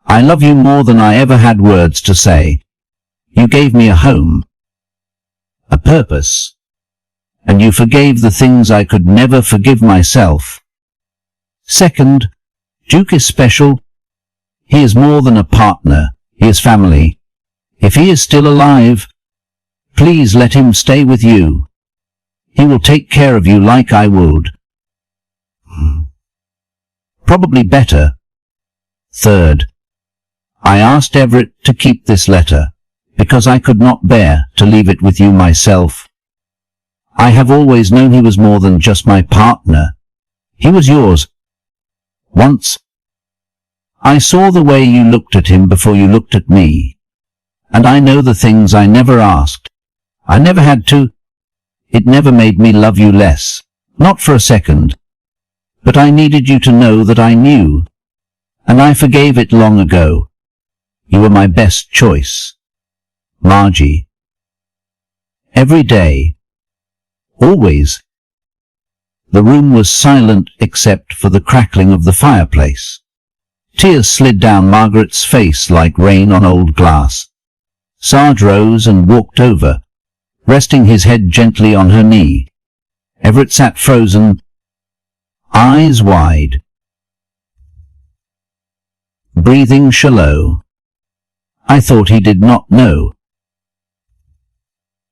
I love you more than I ever had words to say. You gave me a home, a purpose, and you forgave the things I could never forgive myself. Second, Duke is special. He is more than a partner. He is family. If he is still alive, please let him stay with you. He will take care of you like I would. Probably better. Third, I asked Everett to keep this letter, because I could not bear to leave it with you myself. I have always known he was more than just my partner. He was yours. Once, I saw the way you looked at him before you looked at me, and I know the things I never asked. I never had to. It never made me love you less, not for a second. But I needed you to know that I knew, and I forgave it long ago. You were my best choice. Margie. Every day. Always. The room was silent except for the crackling of the fireplace. Tears slid down Margaret's face like rain on old glass. Sarge rose and walked over, resting his head gently on her knee. Everett sat frozen, eyes wide, breathing shallow. I thought he did not know.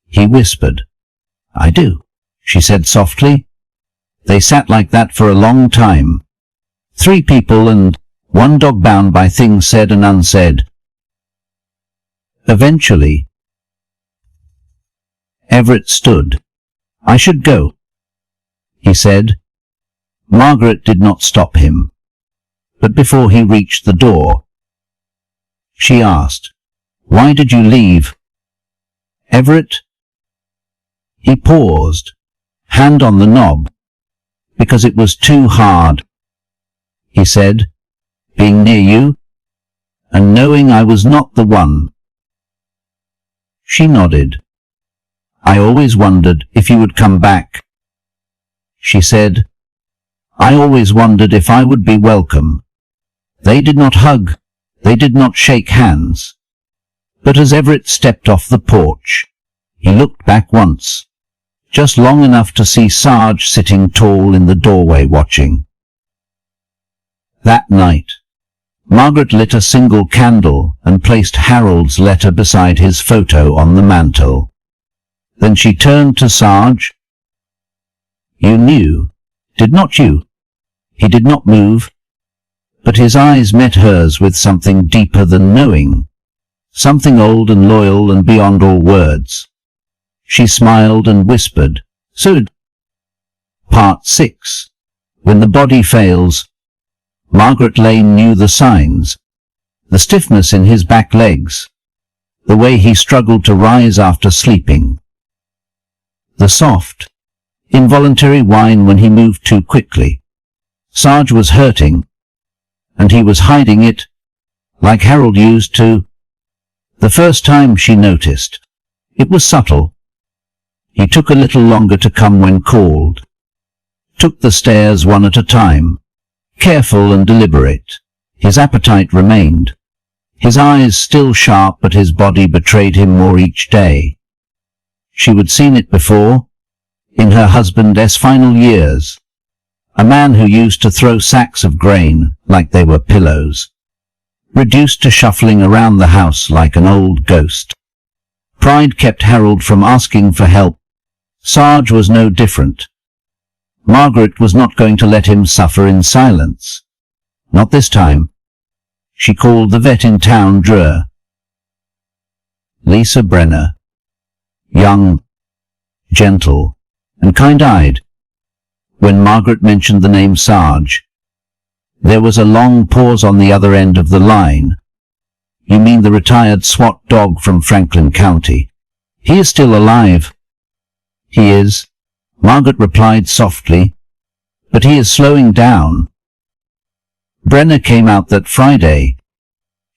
He whispered. I do, she said softly. They sat like that for a long time. 3 people and 1 dog bound by things said and unsaid. Eventually, Everett stood. I should go, he said. Margaret did not stop him. But before he reached the door, she asked, Why did you leave? Everett? He paused, hand on the knob. Because it was too hard, he said, being near you, and knowing I was not the one. She nodded. I always wondered if you would come back, she said. I always wondered if I would be welcome. They did not hug, they did not shake hands. But as Everett stepped off the porch, he looked back once, just long enough to see Sarge sitting tall in the doorway watching. That night, Margaret lit a single candle and placed Harold's letter beside his photo on the mantel. Then she turned to Sarge. You knew, did not you? He did not move, but his eyes met hers with something deeper than knowing, something old and loyal and beyond all words. She smiled and whispered, So, Part 6. When the body fails. Margaret Lane knew the signs, the stiffness in his back legs, the way he struggled to rise after sleeping, the soft, involuntary whine when he moved too quickly. Sarge was hurting, and he was hiding it, like Harold used to. The first time she noticed, it was subtle. He took a little longer to come when called, took the stairs one at a time, careful and deliberate. His appetite remained. His eyes still sharp, but his body betrayed him more each day. She would seen it before, in her husband's final years, a man who used to throw sacks of grain like they were pillows, reduced to shuffling around the house like an old ghost. Pride kept Harold from asking for help. Sarge was no different. Margaret was not going to let him suffer in silence. Not this time. She called the vet in town, Drew. Lisa Brenner. Young, gentle, and kind-eyed. When Margaret mentioned the name Sarge, there was a long pause on the other end of the line. You mean the retired SWAT dog from Franklin County? He is still alive. He is, Margaret replied softly, but he is slowing down. Brenner came out that Friday.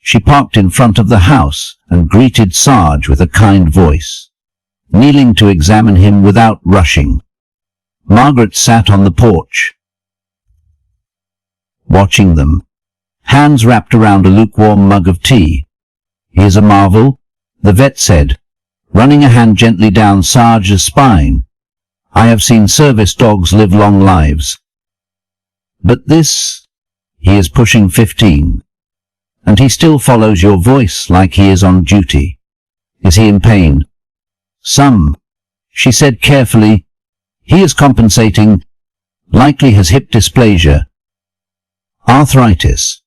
She parked in front of the house and greeted Sarge with a kind voice, kneeling to examine him without rushing. Margaret sat on the porch, watching them, hands wrapped around a lukewarm mug of tea. He is a marvel, the vet said, running a hand gently down Sarge's spine. I have seen service dogs live long lives. But this, he is pushing 15. And he still follows your voice like he is on duty. Is he in pain? Some, she said carefully. He is compensating, likely has hip dysplasia. Arthritis.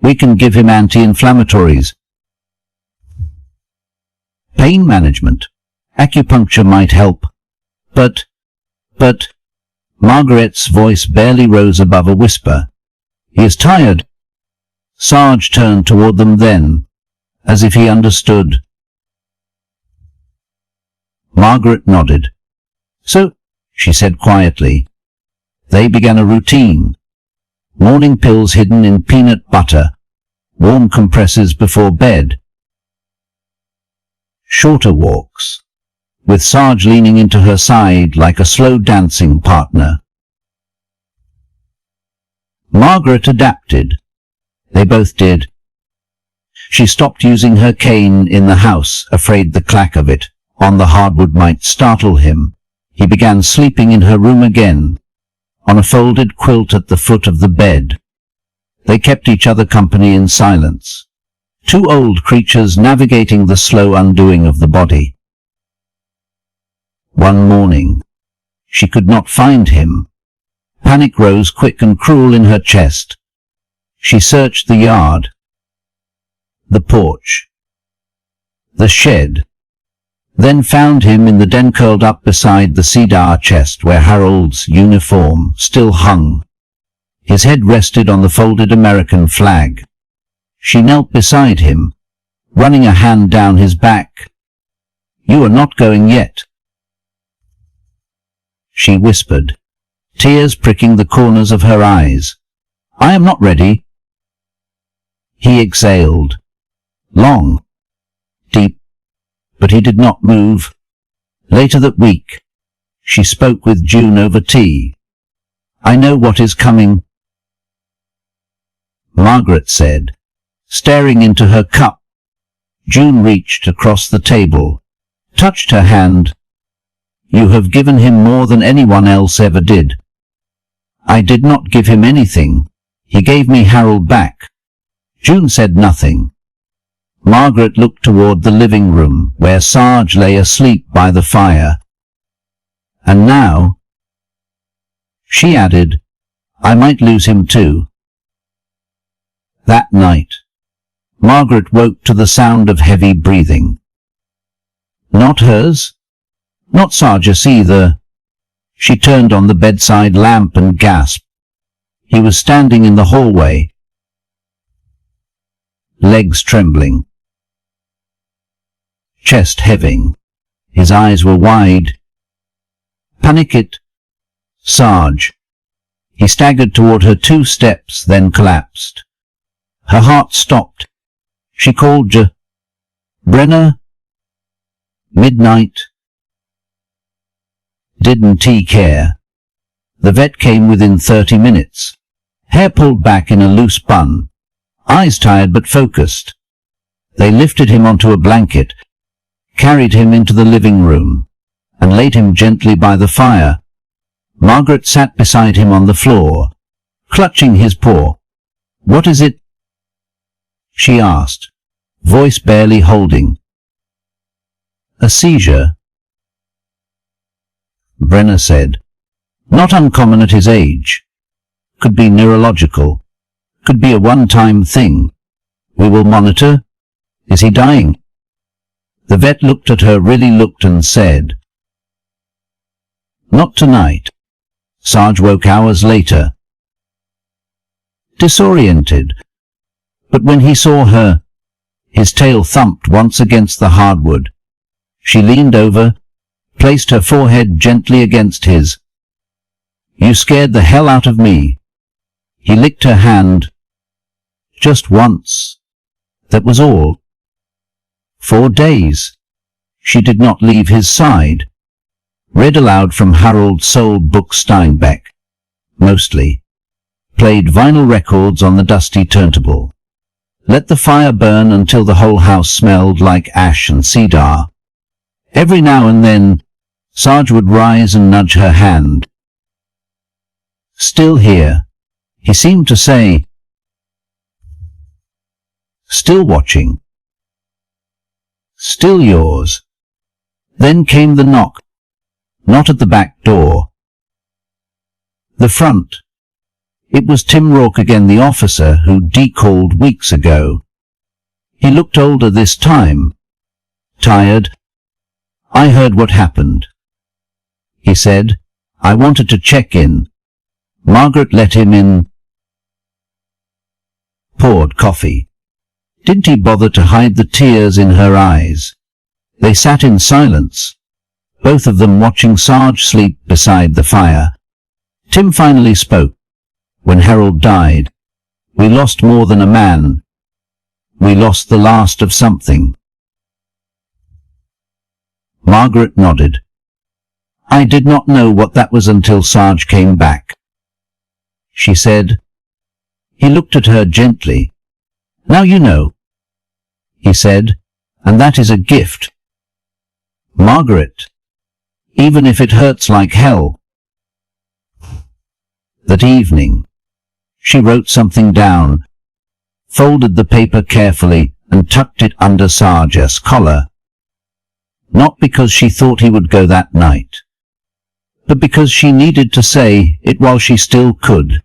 We can give him anti-inflammatories. Pain management. Acupuncture might help. But, Margaret's voice barely rose above a whisper. He is tired. Sarge turned toward them then, as if he understood. Margaret nodded. So, she said quietly. They began a routine. Morning pills hidden in peanut butter. Warm compresses before bed. Shorter walks, with Sarge leaning into her side like a slow dancing partner. Margaret adapted. They both did. She stopped using her cane in the house, afraid the clack of it on the hardwood might startle him. He began sleeping in her room again, on a folded quilt at the foot of the bed. They kept each other company in silence, two old creatures navigating the slow undoing of the body. One morning, she could not find him. Panic rose quick and cruel in her chest. She searched the yard, the porch, the shed, then found him in the den curled up beside the cedar chest where Harold's uniform still hung. His head rested on the folded American flag. She knelt beside him, running a hand down his back. "You are not going yet," she whispered, tears pricking the corners of her eyes. "I am not ready." He exhaled, long, deep, but he did not move. Later that week, she spoke with June over tea. "I know what is coming," Margaret said, staring into her cup. June reached across the table, touched her hand. "You have given him more than anyone else ever did." "I did not give him anything. He gave me Harold back." June said nothing. Margaret looked toward the living room, where Sarge lay asleep by the fire. "And now," she added, "I might lose him too." That night, Margaret woke to the sound of heavy breathing. Not hers, not Sarge's either. She turned on the bedside lamp and gasped. He was standing in the hallway, legs trembling, chest heaving. His eyes were wide. "Panic it, Sarge." He staggered toward her 2 steps, then collapsed. Her heart stopped. She called Brenner. Midnight. Didn't he care? The vet came within 30 minutes. Hair pulled back in a loose bun. Eyes tired but focused. They lifted him onto a blanket, carried him into the living room, and laid him gently by the fire. Margaret sat beside him on the floor, clutching his paw. "What is it?" she asked, voice barely holding. "A seizure," Brenner said. "Not uncommon at his age. Could be neurological. Could be a one-time thing. We will monitor. Is he dying?" The vet looked at her, really looked, and said, "Not tonight." Sarge woke hours later, disoriented. But when he saw her, his tail thumped once against the hardwood. She leaned over, placed her forehead gently against his. "You scared the hell out of me." He licked her hand. "Just once. That was all." 4 days. She did not leave his side. Read aloud from Harold's soul book Steinbeck. Mostly. Played vinyl records on the dusty turntable. Let the fire burn until the whole house smelled like ash and cedar. Every now and then, Sarge would rise and nudge her hand. "Still here," he seemed to say. "Still watching. Still yours." Then came the knock. Not at the back door. The front. It was Tim Rourke again, the officer who decalled weeks ago. He looked older this time. Tired. "I heard what happened," he said. "I wanted to check in." Margaret let him in. Poured coffee. Didn't he bother to hide the tears in her eyes? They sat in silence. both of them watching Sarge sleep beside the fire. Tim finally spoke. When Harold died, we lost more than a man. We lost the last of something. Margaret nodded. I did not know what that was until Sarge came back. She said. He looked at her gently. Now you know, he said, and that is a gift. Margaret, even if it hurts like hell. That evening, she wrote something down, folded the paper carefully and tucked it under Sarge's collar. Not because she thought he would go that night, but because she needed to say it while she still could.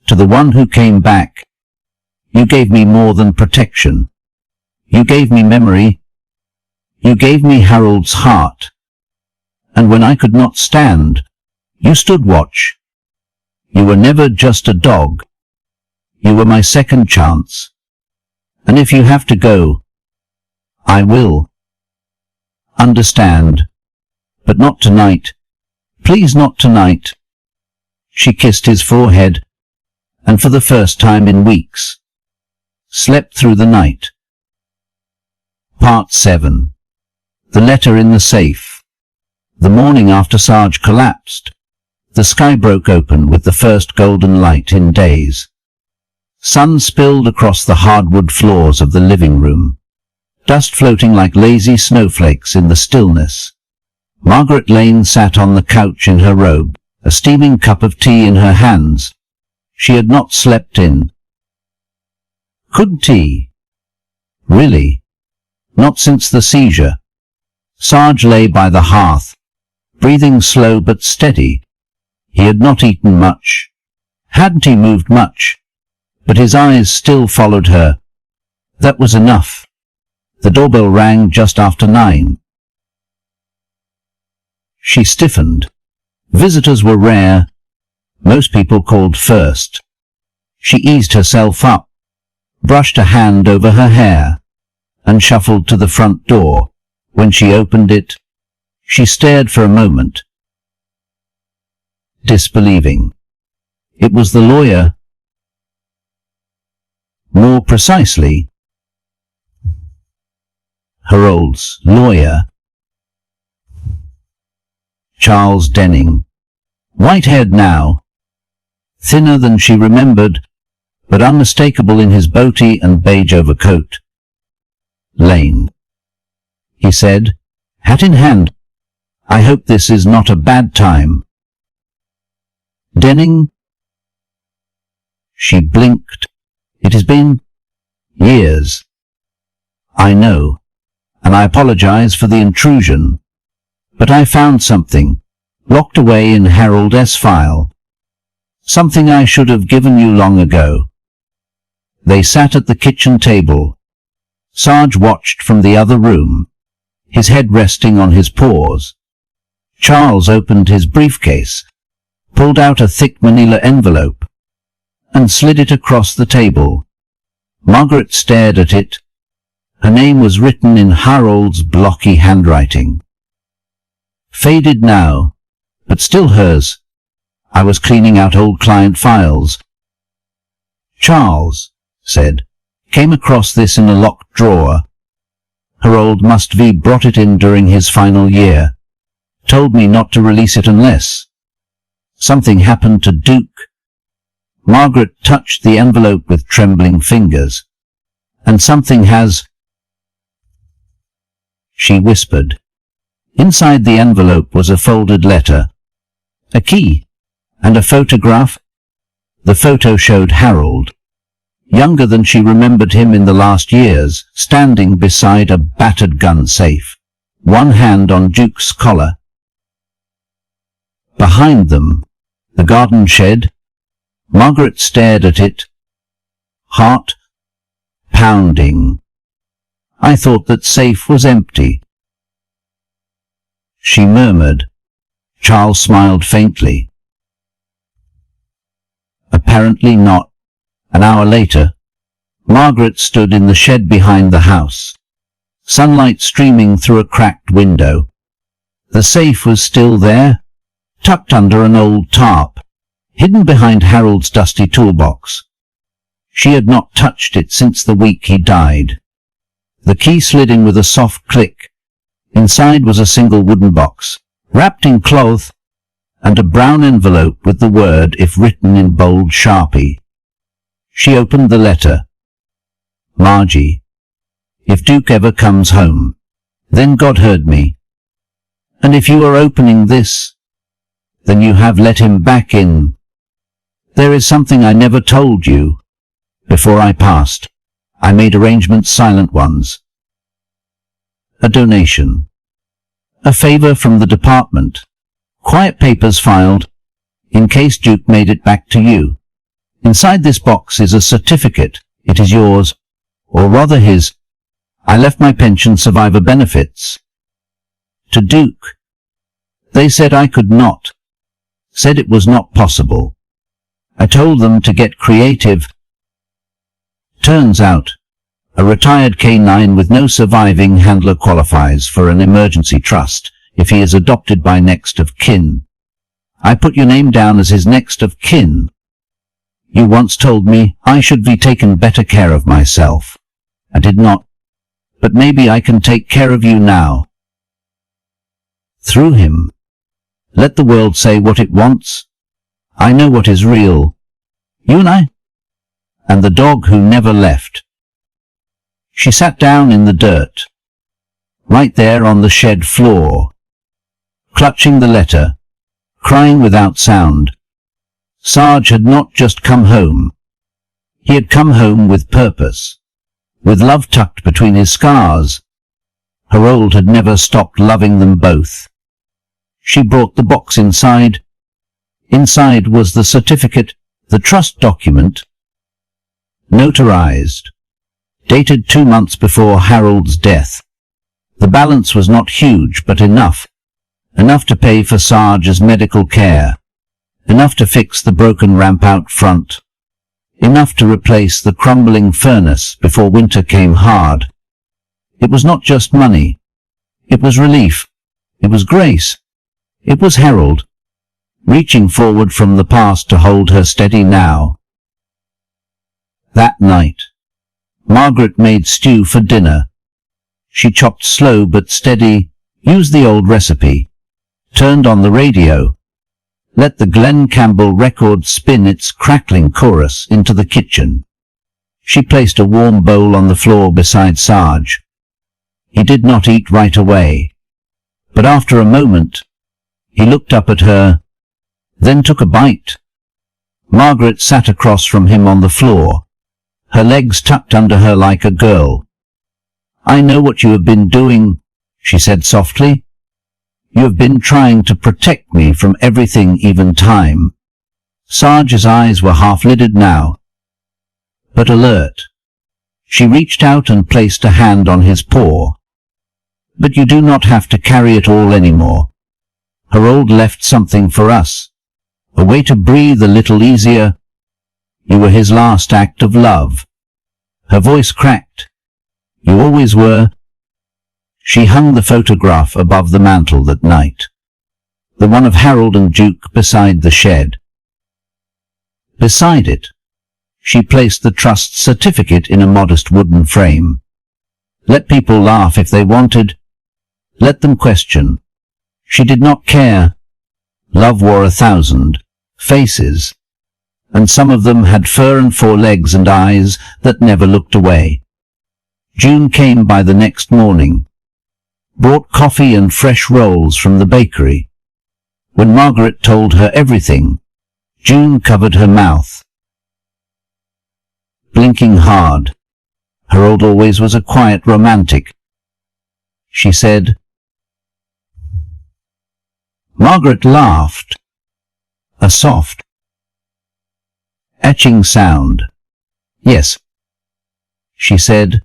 To the one who came back, you gave me more than protection. You gave me memory. You gave me Harold's heart. And when I could not stand, you stood watch. You were never just a dog. You were my second chance. And if you have to go, I will. Understand. But not tonight. Please not tonight. She kissed his forehead, and for the first time in weeks, slept through the night. Part 7. The letter in the safe. The morning after Sarge collapsed, the sky broke open with the first golden light in days. Sun spilled across the hardwood floors of the living room, dust floating like lazy snowflakes in the stillness. Margaret Lane sat on the couch in her robe, a steaming cup of tea in her hands. She had not slept in. Good tea. Really? Not since the seizure. Sarge lay by the hearth, breathing slow but steady. He had not eaten much. Hadn't he moved much? But his eyes still followed her. That was enough. The doorbell rang just after 9. She stiffened. Visitors were rare. Most people called first. She eased herself up, brushed a hand over her hair, and shuffled to the front door. When she opened it, she stared for a moment, disbelieving. It was the lawyer. More precisely, Harold's lawyer. Charles Denning, white-haired now, thinner than she remembered, but unmistakable in his boaty and beige overcoat. Lane, he said, hat in hand. I hope this is not a bad time. Denning? She blinked. It has been years. I know, and I apologize for the intrusion, but I found something, locked away in Harold's file. Something I should have given you long ago. They sat at the kitchen table. Sarge watched from the other room, his head resting on his paws. Charles opened his briefcase, pulled out a thick manila envelope, and slid it across the table. Margaret stared at it. Her name was written in Harold's blocky handwriting. Faded now, but still hers. I was cleaning out old client files. Charles, said, came across this in a locked drawer. Harold must-have brought it in during his final year. Told me not to release it unless something happened to Duke. Margaret touched the envelope with trembling fingers. And something has... She whispered. Inside the envelope was a folded letter, a key, and a photograph. The photo showed Harold, younger than she remembered him in the last years, standing beside a battered gun safe, one hand on Duke's collar. Behind them, the garden shed. Margaret stared at it, heart pounding. I thought that safe was empty. She murmured. Charles smiled faintly. Apparently not. An hour later, Margaret stood in the shed behind the house, sunlight streaming through a cracked window. The safe was still there, tucked under an old tarp, hidden behind Harold's dusty toolbox. She had not touched it since the week he died. The key slid in with a soft click. Inside was a single wooden box, wrapped in cloth, and a brown envelope with the word "if" written in bold Sharpie. She opened the letter. Margie, if Duke ever comes home, then God heard me. And if you are opening this, then you have let him back in. There is something I never told you. Before I passed, I made arrangements, silent ones. A donation. A favor from the department. Quiet papers filed, in case Duke made it back to you. Inside this box is a certificate. It is yours, or rather his. I left my pension survivor benefits to Duke. They said I could not. Said it was not possible. I told them to get creative. Turns out, a retired K9 with no surviving handler qualifies for an emergency trust if he is adopted by next of kin. I put your name down as his next of kin. You once told me I should be taken better care of myself. I did not, but maybe I can take care of you now. Through him. Let the world say what it wants. I know what is real. You and I. And the dog who never left. She sat down in the dirt, right there on the shed floor, clutching the letter, crying without sound. Sarge had not just come home. He had come home with purpose, with love tucked between his scars. Harold had never stopped loving them both. She brought the box inside. Inside was the certificate, the trust document, notarized, dated 2 months before Harold's death. The balance was not huge, but enough to pay for Sarge's medical care, enough to fix the broken ramp out front, enough to replace the crumbling furnace before winter came hard. It was not just money. It was relief. It was grace. It was Harold, reaching forward from the past to hold her steady now. That night, Margaret made stew for dinner. She chopped slow but steady, used the old recipe, turned on the radio, let the Glen Campbell record spin its crackling chorus into the kitchen. She placed a warm bowl on the floor beside Sarge. He did not eat right away, but after a moment, he looked up at her, then took a bite. Margaret sat across from him on the floor, her legs tucked under her like a girl. I know what you have been doing, she said softly. You have been trying to protect me from everything, even time. Sarge's eyes were half-lidded now, but alert. She reached out and placed a hand on his paw. But you do not have to carry it all anymore. Harold left something for us, a way to breathe a little easier. You were his last act of love. Her voice cracked. You always were. She hung the photograph above the mantel that night, the one of Harold and Duke beside the shed. Beside it, she placed the trust certificate in a modest wooden frame. Let people laugh if they wanted. Let them question. She did not care. Love wore 1,000 faces, and some of them had fur and 4 legs and eyes that never looked away. June came by the next morning, brought coffee and fresh rolls from the bakery. When Margaret told her everything, June covered her mouth, blinking hard. Harold always was a quiet romantic. She said. Margaret laughed, a soft, etching sound. Yes, she said,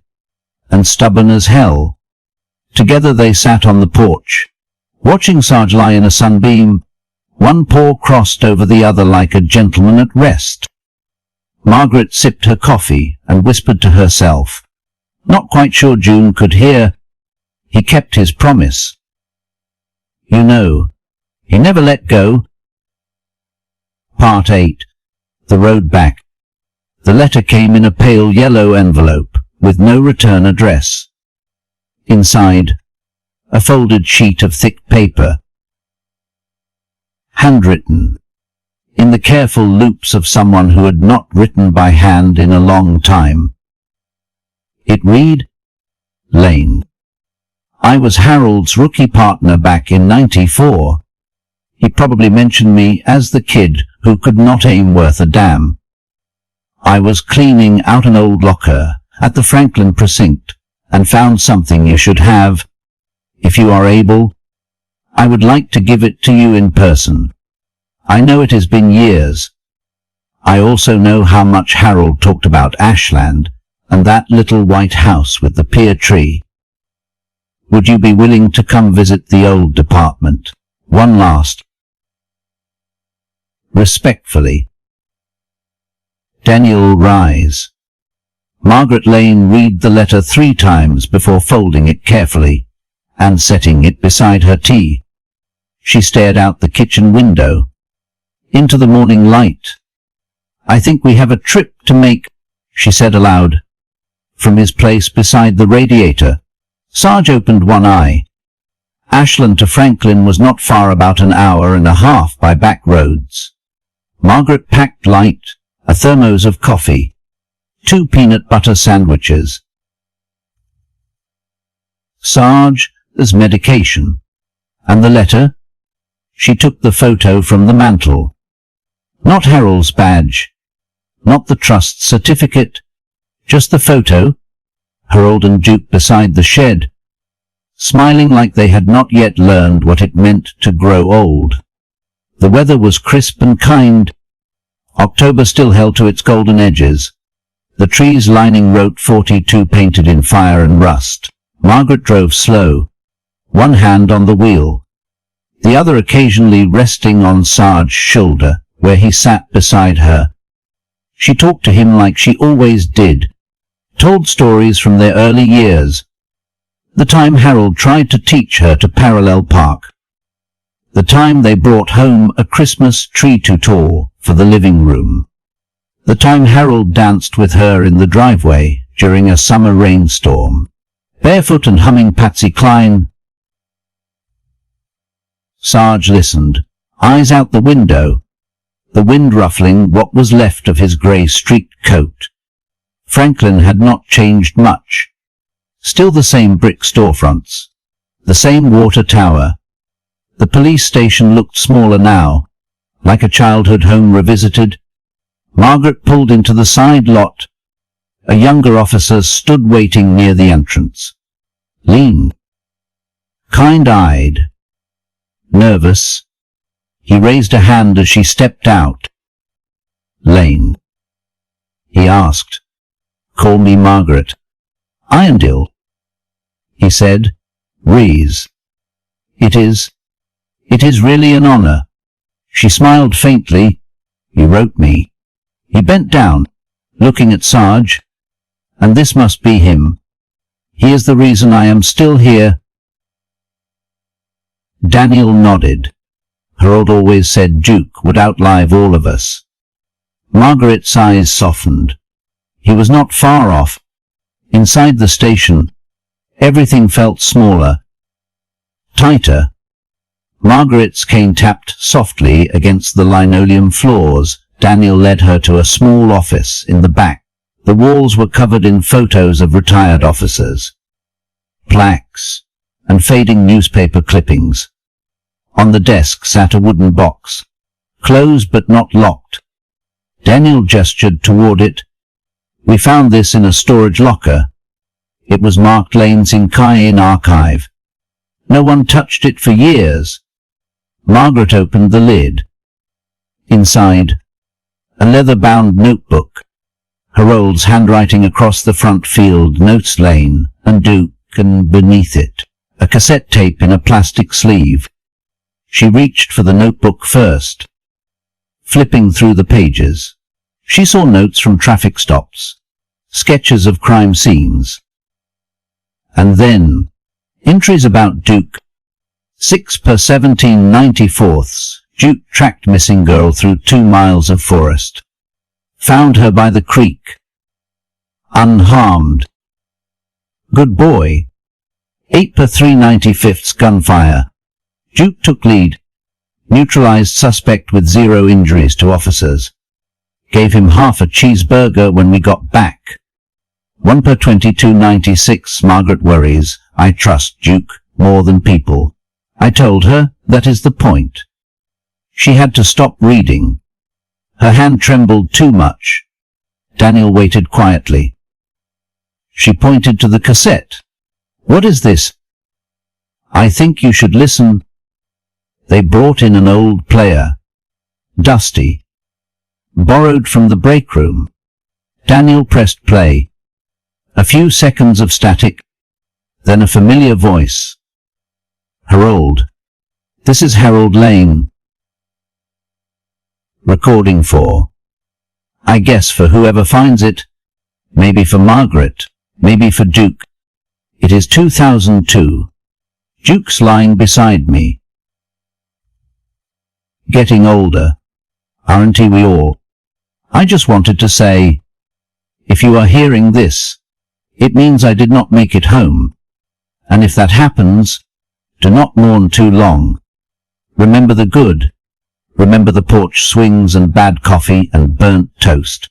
and stubborn as hell. Together they sat on the porch, watching Sarge lie in a sunbeam, one paw crossed over the other like a gentleman at rest. Margaret sipped her coffee and whispered to herself, not quite sure June could hear. He kept his promise. You know, he never let go. Part 8. The Road Back. The letter came in a pale yellow envelope, with no return address. Inside, a folded sheet of thick paper. Handwritten, in the careful loops of someone who had not written by hand in a long time. It read, Lane. I was Harold's rookie partner back in '94. He probably mentioned me as the kid who could not aim worth a damn. I was cleaning out an old locker at the Franklin precinct and found something you should have. If you are able, I would like to give it to you in person. I know it has been years. I also know how much Harold talked about Ashland and that little white house with the pear tree. Would you be willing to come visit the old department? One last. Respectfully, Daniel Rise. Margaret Lane read the letter 3 times before folding it carefully and setting it beside her tea. She stared out the kitchen window, into the morning light. I think we have a trip to make, she said aloud. From his place beside the radiator, Sarge opened one eye. Ashland to Franklin was not far, about an hour and a half by back roads. Margaret packed light, a thermos of coffee, 2 peanut butter sandwiches. Sarge's medication. And the letter? She took the photo from the mantel. Not Harold's badge, not the trust certificate, just the photo, Harold and Duke beside the shed, smiling like they had not yet learned what it meant to grow old. The weather was crisp and kind. October still held to its golden edges. The trees lining Route 42 painted in fire and rust. Margaret drove slow, one hand on the wheel, the other occasionally resting on Sarge's shoulder, where he sat beside her. She talked to him like she always did, told stories from their early years. The time Harold tried to teach her to parallel park. The time they brought home a Christmas tree too tall for the living room. The time Harold danced with her in the driveway during a summer rainstorm, barefoot and humming Patsy Cline. Sarge listened, eyes out the window, the wind ruffling what was left of his grey-streaked coat. Franklin had not changed much. Still the same brick storefronts, the same water tower. The police station looked smaller now, like a childhood home revisited. Margaret pulled into the side lot. A younger officer stood waiting near the entrance. Lean, kind-eyed, nervous. He raised a hand as she stepped out. Lane, he asked. Call me Margaret. Irondale, he said. Rees. It is really an honor. She smiled faintly. You wrote me. He bent down, looking at Sarge. And this must be him. He is the reason I am still here. Daniel nodded. Harold always said Duke would outlive all of us. Margaret's eyes softened. He was not far off. Inside the station, everything felt smaller, tighter. Margaret's cane tapped softly against the linoleum floors. Daniel led her to a small office in the back. The walls were covered in photos of retired officers, plaques, and fading newspaper clippings. On the desk sat a wooden box, closed but not locked. Daniel gestured toward it. We found this in a storage locker. It was marked Lane's in archive. No one touched it for years. Margaret opened the lid. Inside, a leather-bound notebook. Harold's handwriting across the front field notes Lane and Duke, and beneath it, a cassette tape in a plastic sleeve. She reached for the notebook first. Flipping through the pages, she saw notes from traffic stops, sketches of crime scenes, and then entries about Duke, 6 per 17/94. Duke tracked missing girl through 2 miles of forest. Found her by the creek. Unharmed. Good boy. 8 per 3/95. Gunfire. Duke took lead. Neutralized suspect with 0 injuries to officers. Gave him half a cheeseburger when we got back. 1 per 22/96. Margaret worries. I trust Duke more than people. I told her that is the point. She had to stop reading. Her hand trembled too much. Daniel waited quietly. She pointed to the cassette. What is this? I think you should listen. They brought in an old player. Dusty. Borrowed from the break room. Daniel pressed play. A few seconds of static, then a familiar voice. Harold. This is Harold Lane. Recording for. I guess for whoever finds it. Maybe for Margaret. Maybe for Duke. It is 2002. Duke's lying beside me. Getting older. Aren't we all? I just wanted to say, if you are hearing this, it means I did not make it home. And if that happens, do not mourn too long. Remember the good. Remember the porch swings and bad coffee and burnt toast.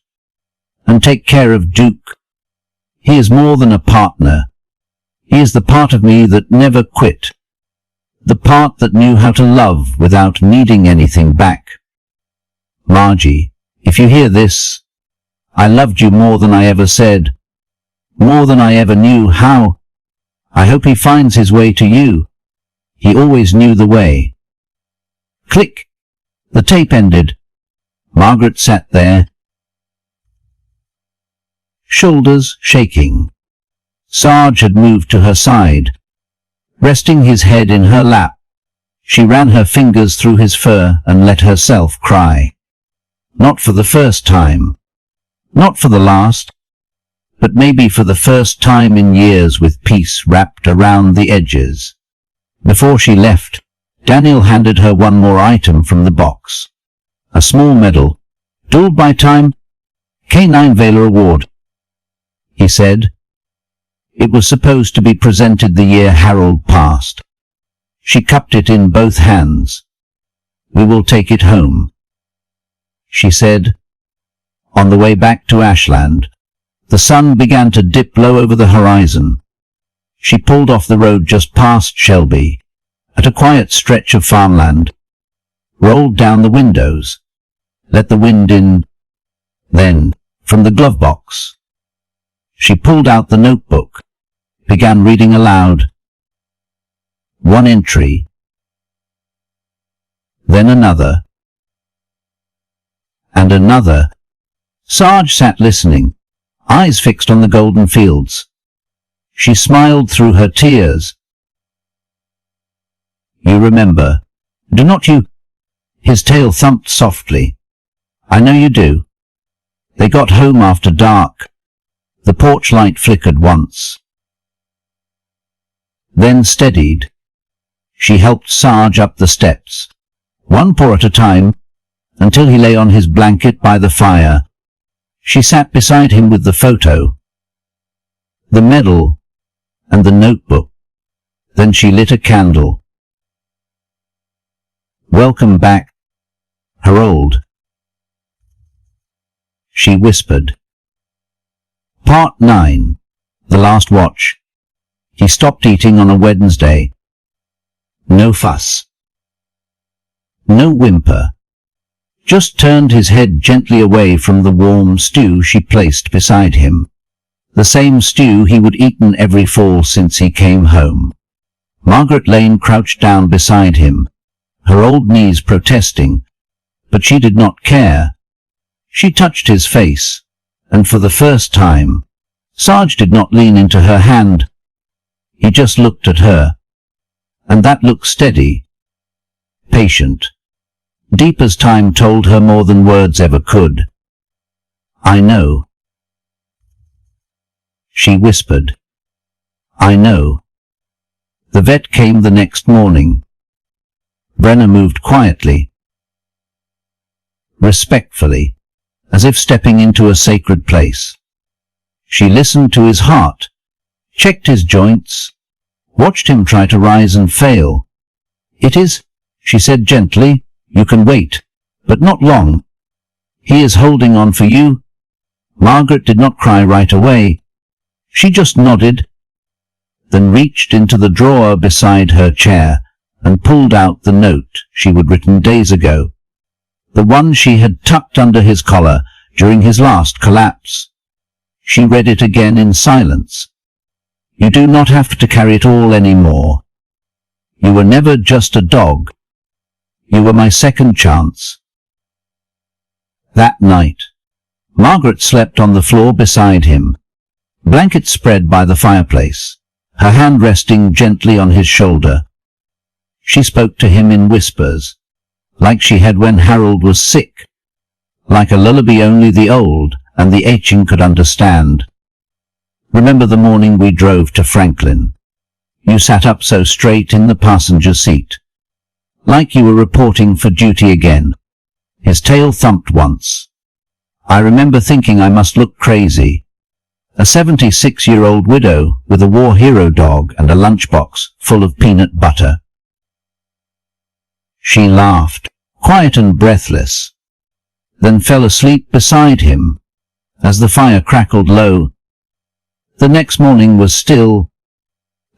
And take care of Duke. He is more than a partner. He is the part of me that never quit. The part that knew how to love without needing anything back. Margie, if you hear this, I loved you more than I ever said, more than I ever knew how. I hope he finds his way to you. He always knew the way. Click. The tape ended. Margaret sat there, shoulders shaking. Sarge had moved to her side. Resting his head in her lap, she ran her fingers through his fur and let herself cry. Not for the first time. Not for the last. But maybe for the first time in years, with peace wrapped around the edges. Before she left, Daniel handed her one more item from the box. A small medal. Dueled by time. K9 Valor Award. He said. It was supposed to be presented the year Harold passed. She cupped it in both hands. We will take it home. She said. On the way back to Ashland, the sun began to dip low over the horizon. She pulled off the road just past Shelby, at a quiet stretch of farmland, rolled down the windows, let the wind in. Then, from the glove box, she pulled out the notebook, began reading aloud. One entry, then another, and another. Sarge sat listening, eyes fixed on the golden fields. She smiled through her tears. You remember, do not you? His tail thumped softly. I know you do. They got home after dark. The porch light flickered once. Then steadied. She helped Sarge up the steps, one paw at a time, until he lay on his blanket by the fire. She sat beside him with the photo, the medal, and the notebook. Then she lit a candle. Welcome back, Harold, she whispered. Part 9. The Last Watch. He stopped eating on a Wednesday. No fuss. No whimper. Just turned his head gently away from the warm stew she placed beside him. The same stew he would eaten every fall since he came home. Margaret Lane crouched down beside him, her old knees protesting, but she did not care. She touched his face, and for the first time, Sarge did not lean into her hand. He just looked at her, and that look steady, patient, deep as time told her more than words ever could. I know, she whispered. I know. The vet came the next morning. Brenner moved quietly, respectfully, as if stepping into a sacred place. She listened to his heart, checked his joints, watched him try to rise and fail. "It is," she said gently, "you can wait, but not long. He is holding on for you." Margaret did not cry right away. She just nodded, then reached into the drawer beside her chair and pulled out the note she had written days ago, the one she had tucked under his collar during his last collapse. She read it again in silence. "You do not have to carry it all anymore. You were never just a dog. You were my second chance." That night, Margaret slept on the floor beside him, blankets spread by the fireplace, her hand resting gently on his shoulder. She spoke to him in whispers, like she had when Harold was sick, like a lullaby only the old and the ancient could understand. "Remember the morning we drove to Franklin? You sat up so straight in the passenger seat, like you were reporting for duty again." His tail thumped once. "I remember thinking I must look crazy. A 76-year-old widow with a war hero dog and a lunchbox full of peanut butter." She laughed, quiet and breathless, then fell asleep beside him as the fire crackled low. The next morning was still,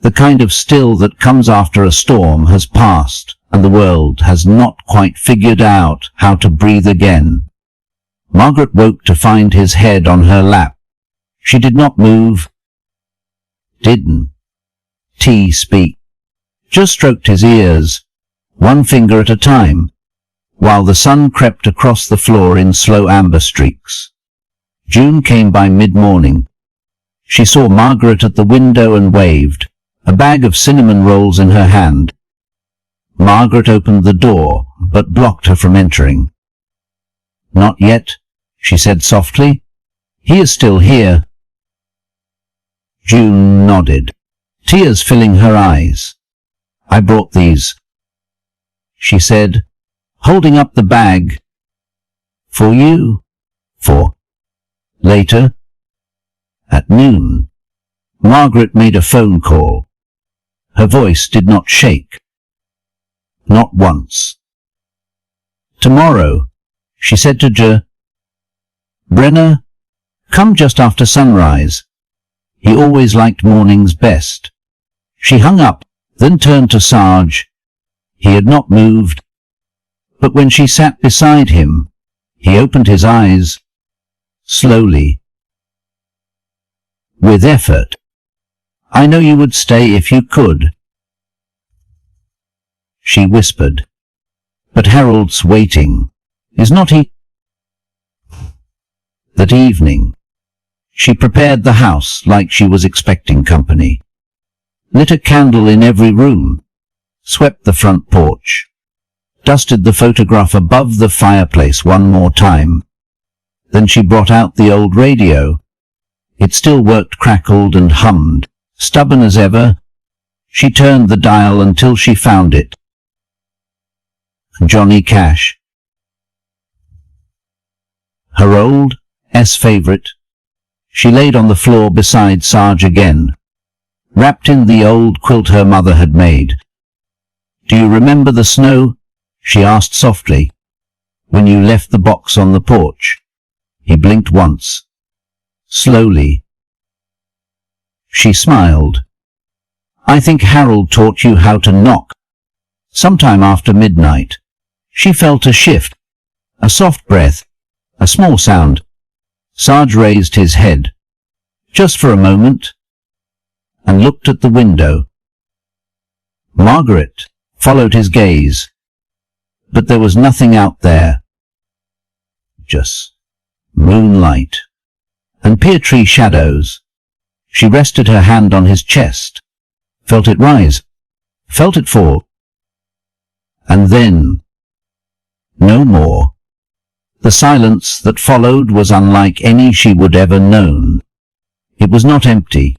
the kind of still that comes after a storm has passed and the world has not quite figured out how to breathe again. Margaret woke to find his head on her lap. She did not move, didn't speak, just stroked his ears, one finger at a time, while the sun crept across the floor in slow amber streaks. June came by mid-morning. She saw Margaret at the window and waved, a bag of cinnamon rolls in her hand. Margaret opened the door, but blocked her from entering. "Not yet," she said softly. "He is still here." June nodded, tears filling her eyes. "I brought these," she said, holding up the bag. "For you." "For?" Later, at noon, Margaret made a phone call. Her voice did not shake. Not once. "Tomorrow," she said to Brenner, "come just after sunrise. He always liked mornings best." She hung up, then turned to Sarge. He had not moved, but when she sat beside him, he opened his eyes, slowly, with effort. "I know you would stay if you could," she whispered. "But Harold's waiting, is not he?" That evening, she prepared the house like she was expecting company, lit a candle in every room, swept the front porch, dusted the photograph above the fireplace one more time. Then she brought out the old radio. It still worked, crackled and hummed, stubborn as ever. She turned the dial until she found it. Johnny Cash. Her old favorite. She laid on the floor beside Sarge again, wrapped in the old quilt her mother had made. "Do you remember the snow?" she asked softly, "when you left the box on the porch?" He blinked once. Slowly. She smiled. "I think Harold taught you how to knock." Sometime after midnight, she felt a shift, a soft breath, a small sound. Sarge raised his head, just for a moment, and looked at the window. Margaret followed his gaze, but there was nothing out there. Just moonlight and pear tree shadows. She rested her hand on his chest, felt it rise, felt it fall, and then no more. The silence that followed was unlike any she would ever known. It was not empty.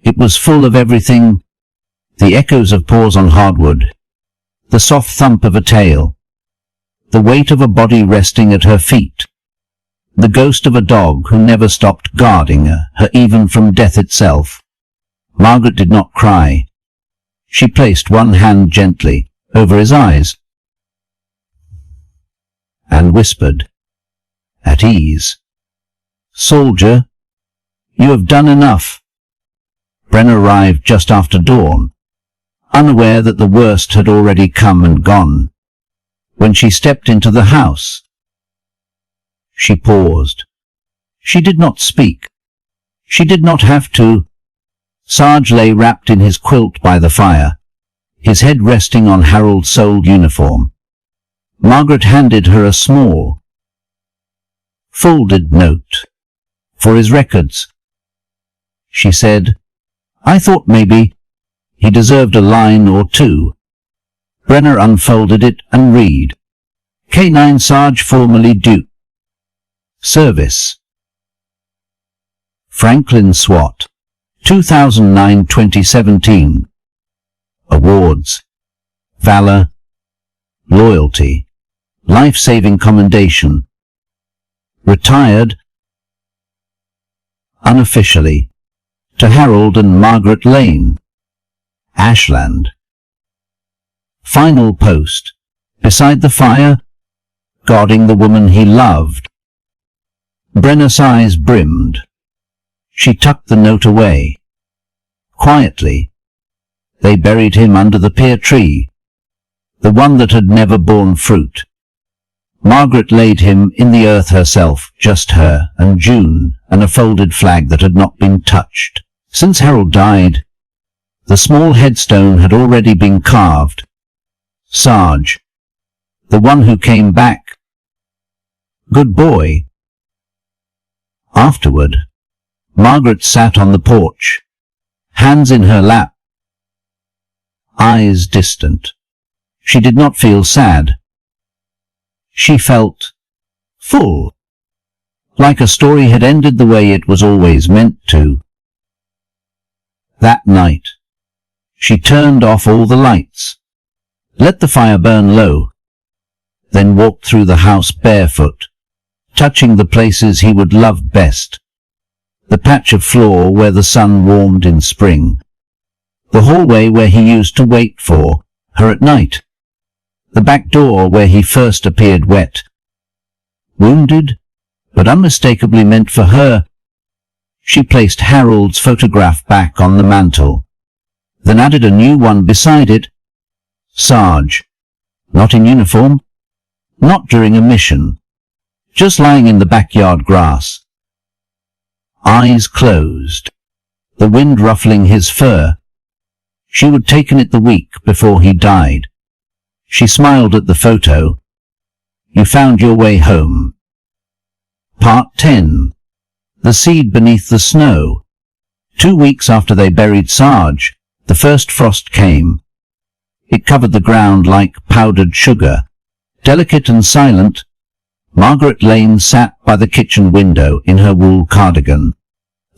It was full of everything, the echoes of paws on hardwood, the soft thump of a tail, the weight of a body resting at her feet, the ghost of a dog who never stopped guarding her even from death itself. Margaret did not cry. She placed one hand gently over his eyes and whispered, at ease, "Soldier, you have done enough." Brenner arrived just after dawn, unaware that the worst had already come and gone. When she stepped into the house, she paused. She did not speak. She did not have to. Sarge lay wrapped in his quilt by the fire, his head resting on Harold's soiled uniform. Margaret handed her a small, folded note. "For his records," she said. "I thought maybe he deserved a line or two." Brenner unfolded it and read, "K9 Sarge, formerly Duke. Service. Franklin SWAT. 2009-2017. Awards. Valor. Loyalty. Life-saving commendation. Retired. Unofficially. To Harold and Margaret Lane. Ashland. Final post. Beside the fire, guarding the woman he loved. Brenner's eyes brimmed. She tucked the note away. Quietly, they buried him under the pear tree, the one that had never borne fruit. Margaret laid him in the earth herself, just her and June, and a folded flag that had not been touched. Since Harold died, the small headstone had already been carved. Sarge, the one who came back. Good boy. Afterward, Margaret sat on the porch, hands in her lap, eyes distant. She did not feel sad. She felt full, like a story had ended the way it was always meant to. That night, she turned off all the lights, let the fire burn low, then walked through the house barefoot, touching the places he would love best. The patch of floor where the sun warmed in spring, the hallway where he used to wait for her at night, the back door where he first appeared wet, wounded, but unmistakably meant for her. She placed Harold's photograph back on the mantel, then added a new one beside it. Sarge, not in uniform, not during a mission, just lying in the backyard grass, eyes closed, the wind ruffling his fur. She would taken it the week before he died. She smiled at the photo. You found your way home. Part 10. The seed beneath the snow. 2 weeks after they buried Sarge, the first frost came. It covered the ground like powdered sugar. Delicate and silent, Margaret Lane sat by the kitchen window in her wool cardigan,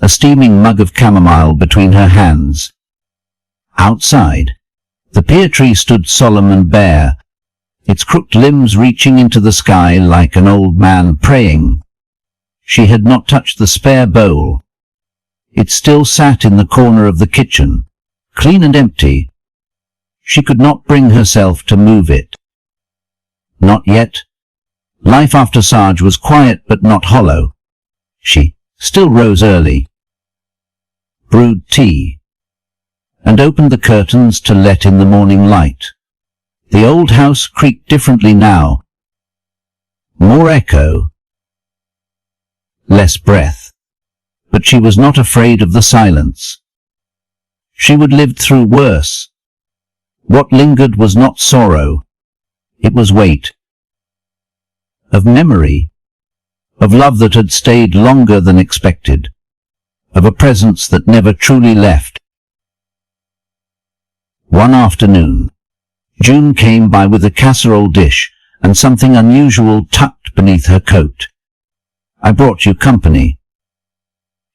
a steaming mug of chamomile between her hands. Outside, the pear tree stood solemn and bare, its crooked limbs reaching into the sky like an old man praying. She had not touched the spare bowl. It still sat in the corner of the kitchen, clean and empty. She could not bring herself to move it. Not yet. Life after Sarge was quiet but not hollow. She still rose early, brewed tea, and opened the curtains to let in the morning light. The old house creaked differently now. More echo, less breath. But she was not afraid of the silence. She would live through worse. What lingered was not sorrow. It was weight. Of memory. Of love that had stayed longer than expected. Of a presence that never truly left. One afternoon, June came by with a casserole dish and something unusual tucked beneath her coat. I brought you company,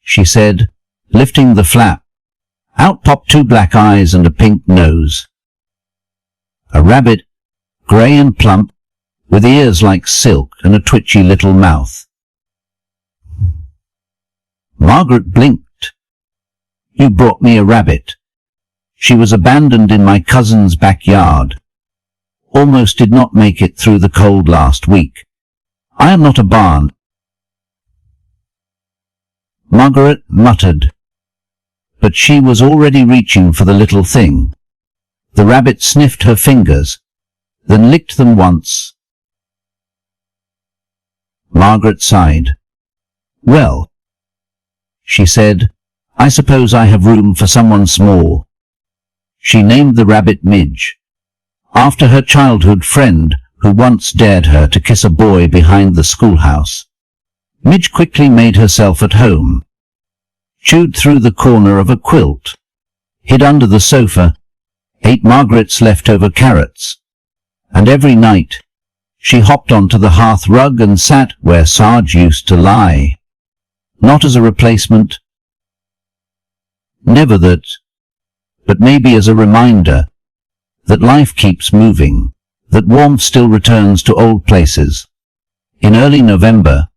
she said, lifting the flap. Out popped 2 black eyes and a pink nose. A rabbit, grey and plump, with ears like silk and a twitchy little mouth. Margaret blinked. You brought me a rabbit. She was abandoned in my cousin's backyard. Almost did not make it through the cold last week. I am not a barn. Margaret muttered, but she was already reaching for the little thing. The rabbit sniffed her fingers, then licked them once. Margaret sighed. Well, she said, I suppose I have room for someone small. She named the rabbit Midge, after her childhood friend who once dared her to kiss a boy behind the schoolhouse. Midge quickly made herself at home, chewed through the corner of a quilt, hid under the sofa, ate Margaret's leftover carrots, and every night she hopped onto the hearth rug and sat where Sarge used to lie. Not as a replacement, never that, but maybe as a reminder that life keeps moving, that warmth still returns to old places. In early November,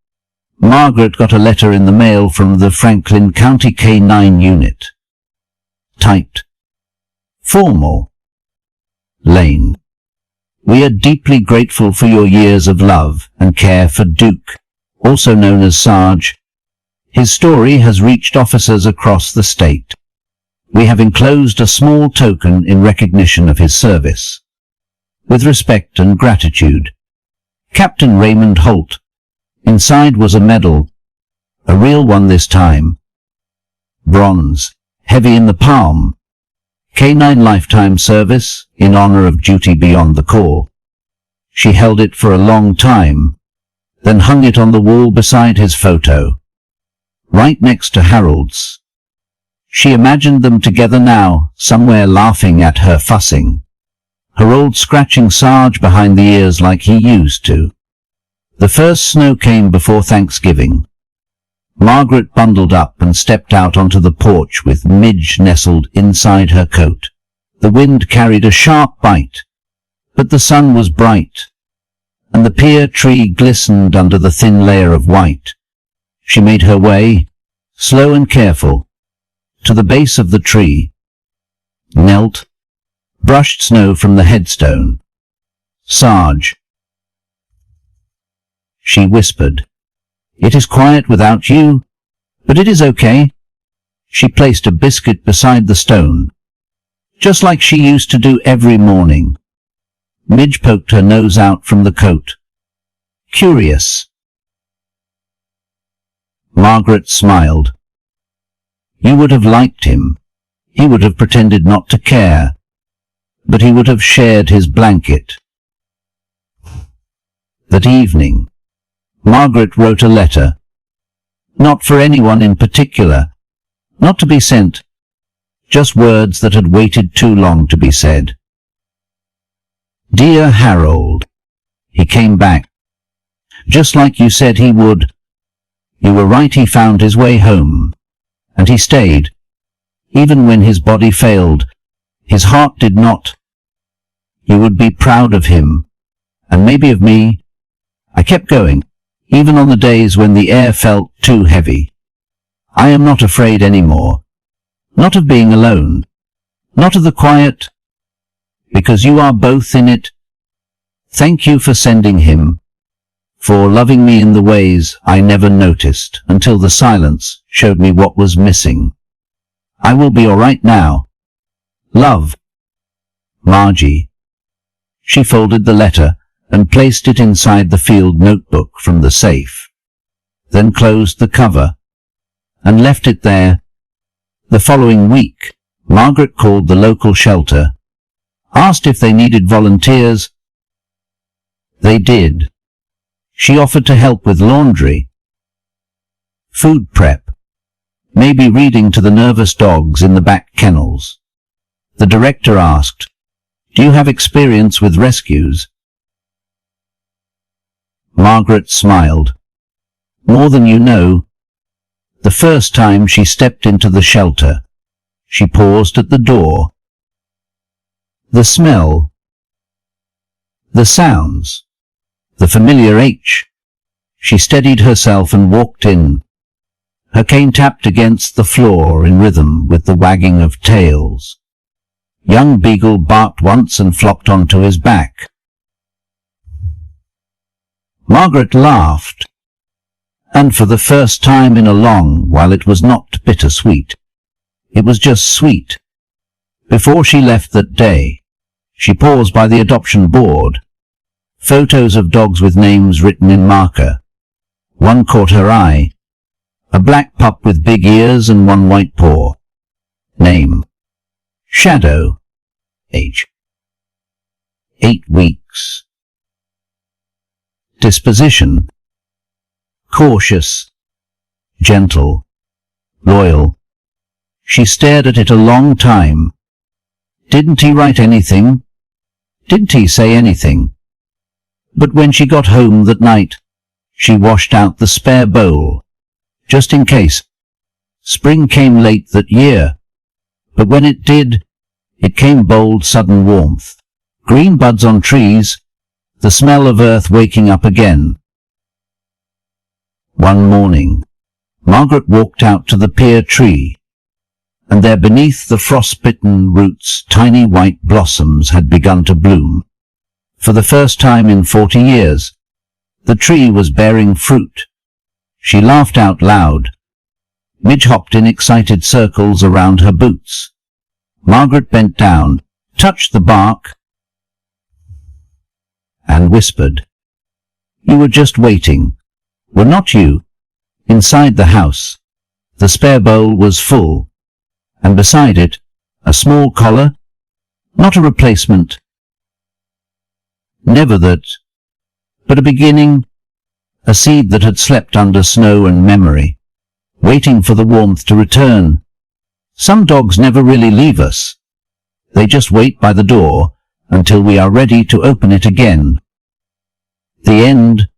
Margaret got a letter in the mail from the Franklin County K-9 unit. Typed, Formal. Lane. We are deeply grateful for your years of love and care for Duke, also known as Sarge. His story has reached officers across the state. We have enclosed a small token in recognition of his service. With respect and gratitude, Captain Raymond Holt. Inside was a medal, a real one this time. Bronze, heavy in the palm. K-9 lifetime service, in honor of duty beyond the call. She held it for a long time, then hung it on the wall beside his photo, right next to Harold's. She imagined them together now, somewhere laughing at her fussing. Harold scratching Sarge behind the ears like he used to. The first snow came before Thanksgiving. Margaret bundled up and stepped out onto the porch with Midge nestled inside her coat. The wind carried a sharp bite, but the sun was bright, and the pear tree glistened under the thin layer of white. She made her way, slow and careful, to the base of the tree, knelt, brushed snow from the headstone. Sarge, she whispered. It is quiet without you, but it is okay. She placed a biscuit beside the stone, just like she used to do every morning. Midge poked her nose out from the coat. Curious. Margaret smiled. You would have liked him. He would have pretended not to care, but he would have shared his blanket. That evening, Margaret wrote a letter, not for anyone in particular, not to be sent, just words that had waited too long to be said. Dear Harold, he came back, just like you said he would. You were right, he found his way home, and he stayed, even when his body failed. His heart did not. You would be proud of him, and maybe of me. I kept going, even on the days when the air felt too heavy. I am not afraid anymore. Not of being alone. Not of the quiet. Because you are both in it. Thank you for sending him. For loving me in the ways I never noticed until the silence showed me what was missing. I will be all right now. Love. Margie. She folded the letter and placed it inside the field notebook from the safe, then closed the cover and left it there. The following week, Margaret called the local shelter, asked if they needed volunteers. They did. She offered to help with laundry, food prep, maybe reading to the nervous dogs in the back kennels. The director asked, "Do you have experience with rescues?" Margaret smiled. More than you know. The first time she stepped into the shelter, she paused at the door. The smell, The sounds. The familiar H. She steadied herself and walked in. Her cane tapped against the floor in rhythm with the wagging of tails. Young Beagle barked once and flopped onto his back. Margaret laughed, and for the first time in a long while it was not bittersweet. It was just sweet. Before she left that day, she paused by the adoption board. Photos of dogs with names written in marker. One caught her eye. A black pup with big ears and one white paw. Name. Shadow. Age. 8 weeks. Disposition. Cautious. Gentle. Loyal. She stared at it a long time. Didn't he write anything? Didn't he say anything? But when she got home that night, she washed out the spare bowl, just in case. Spring came late that year, but when it did, it came bold, sudden warmth. Green buds on trees, the smell of earth waking up again. One morning, Margaret walked out to the pear tree, and there beneath the frost-bitten roots tiny white blossoms had begun to bloom. For the first time in 40 years, the tree was bearing fruit. She laughed out loud. Midge hopped in excited circles around her boots. Margaret bent down, touched the bark, and whispered, "You were just waiting, were not you?" Inside the house, the spare bowl was full, and beside it, a small collar, not a replacement. Never that, but a beginning, a seed that had slept under snow and memory, waiting for the warmth to return. Some dogs never really leave us. They just wait by the door until we are ready to open it again. The end.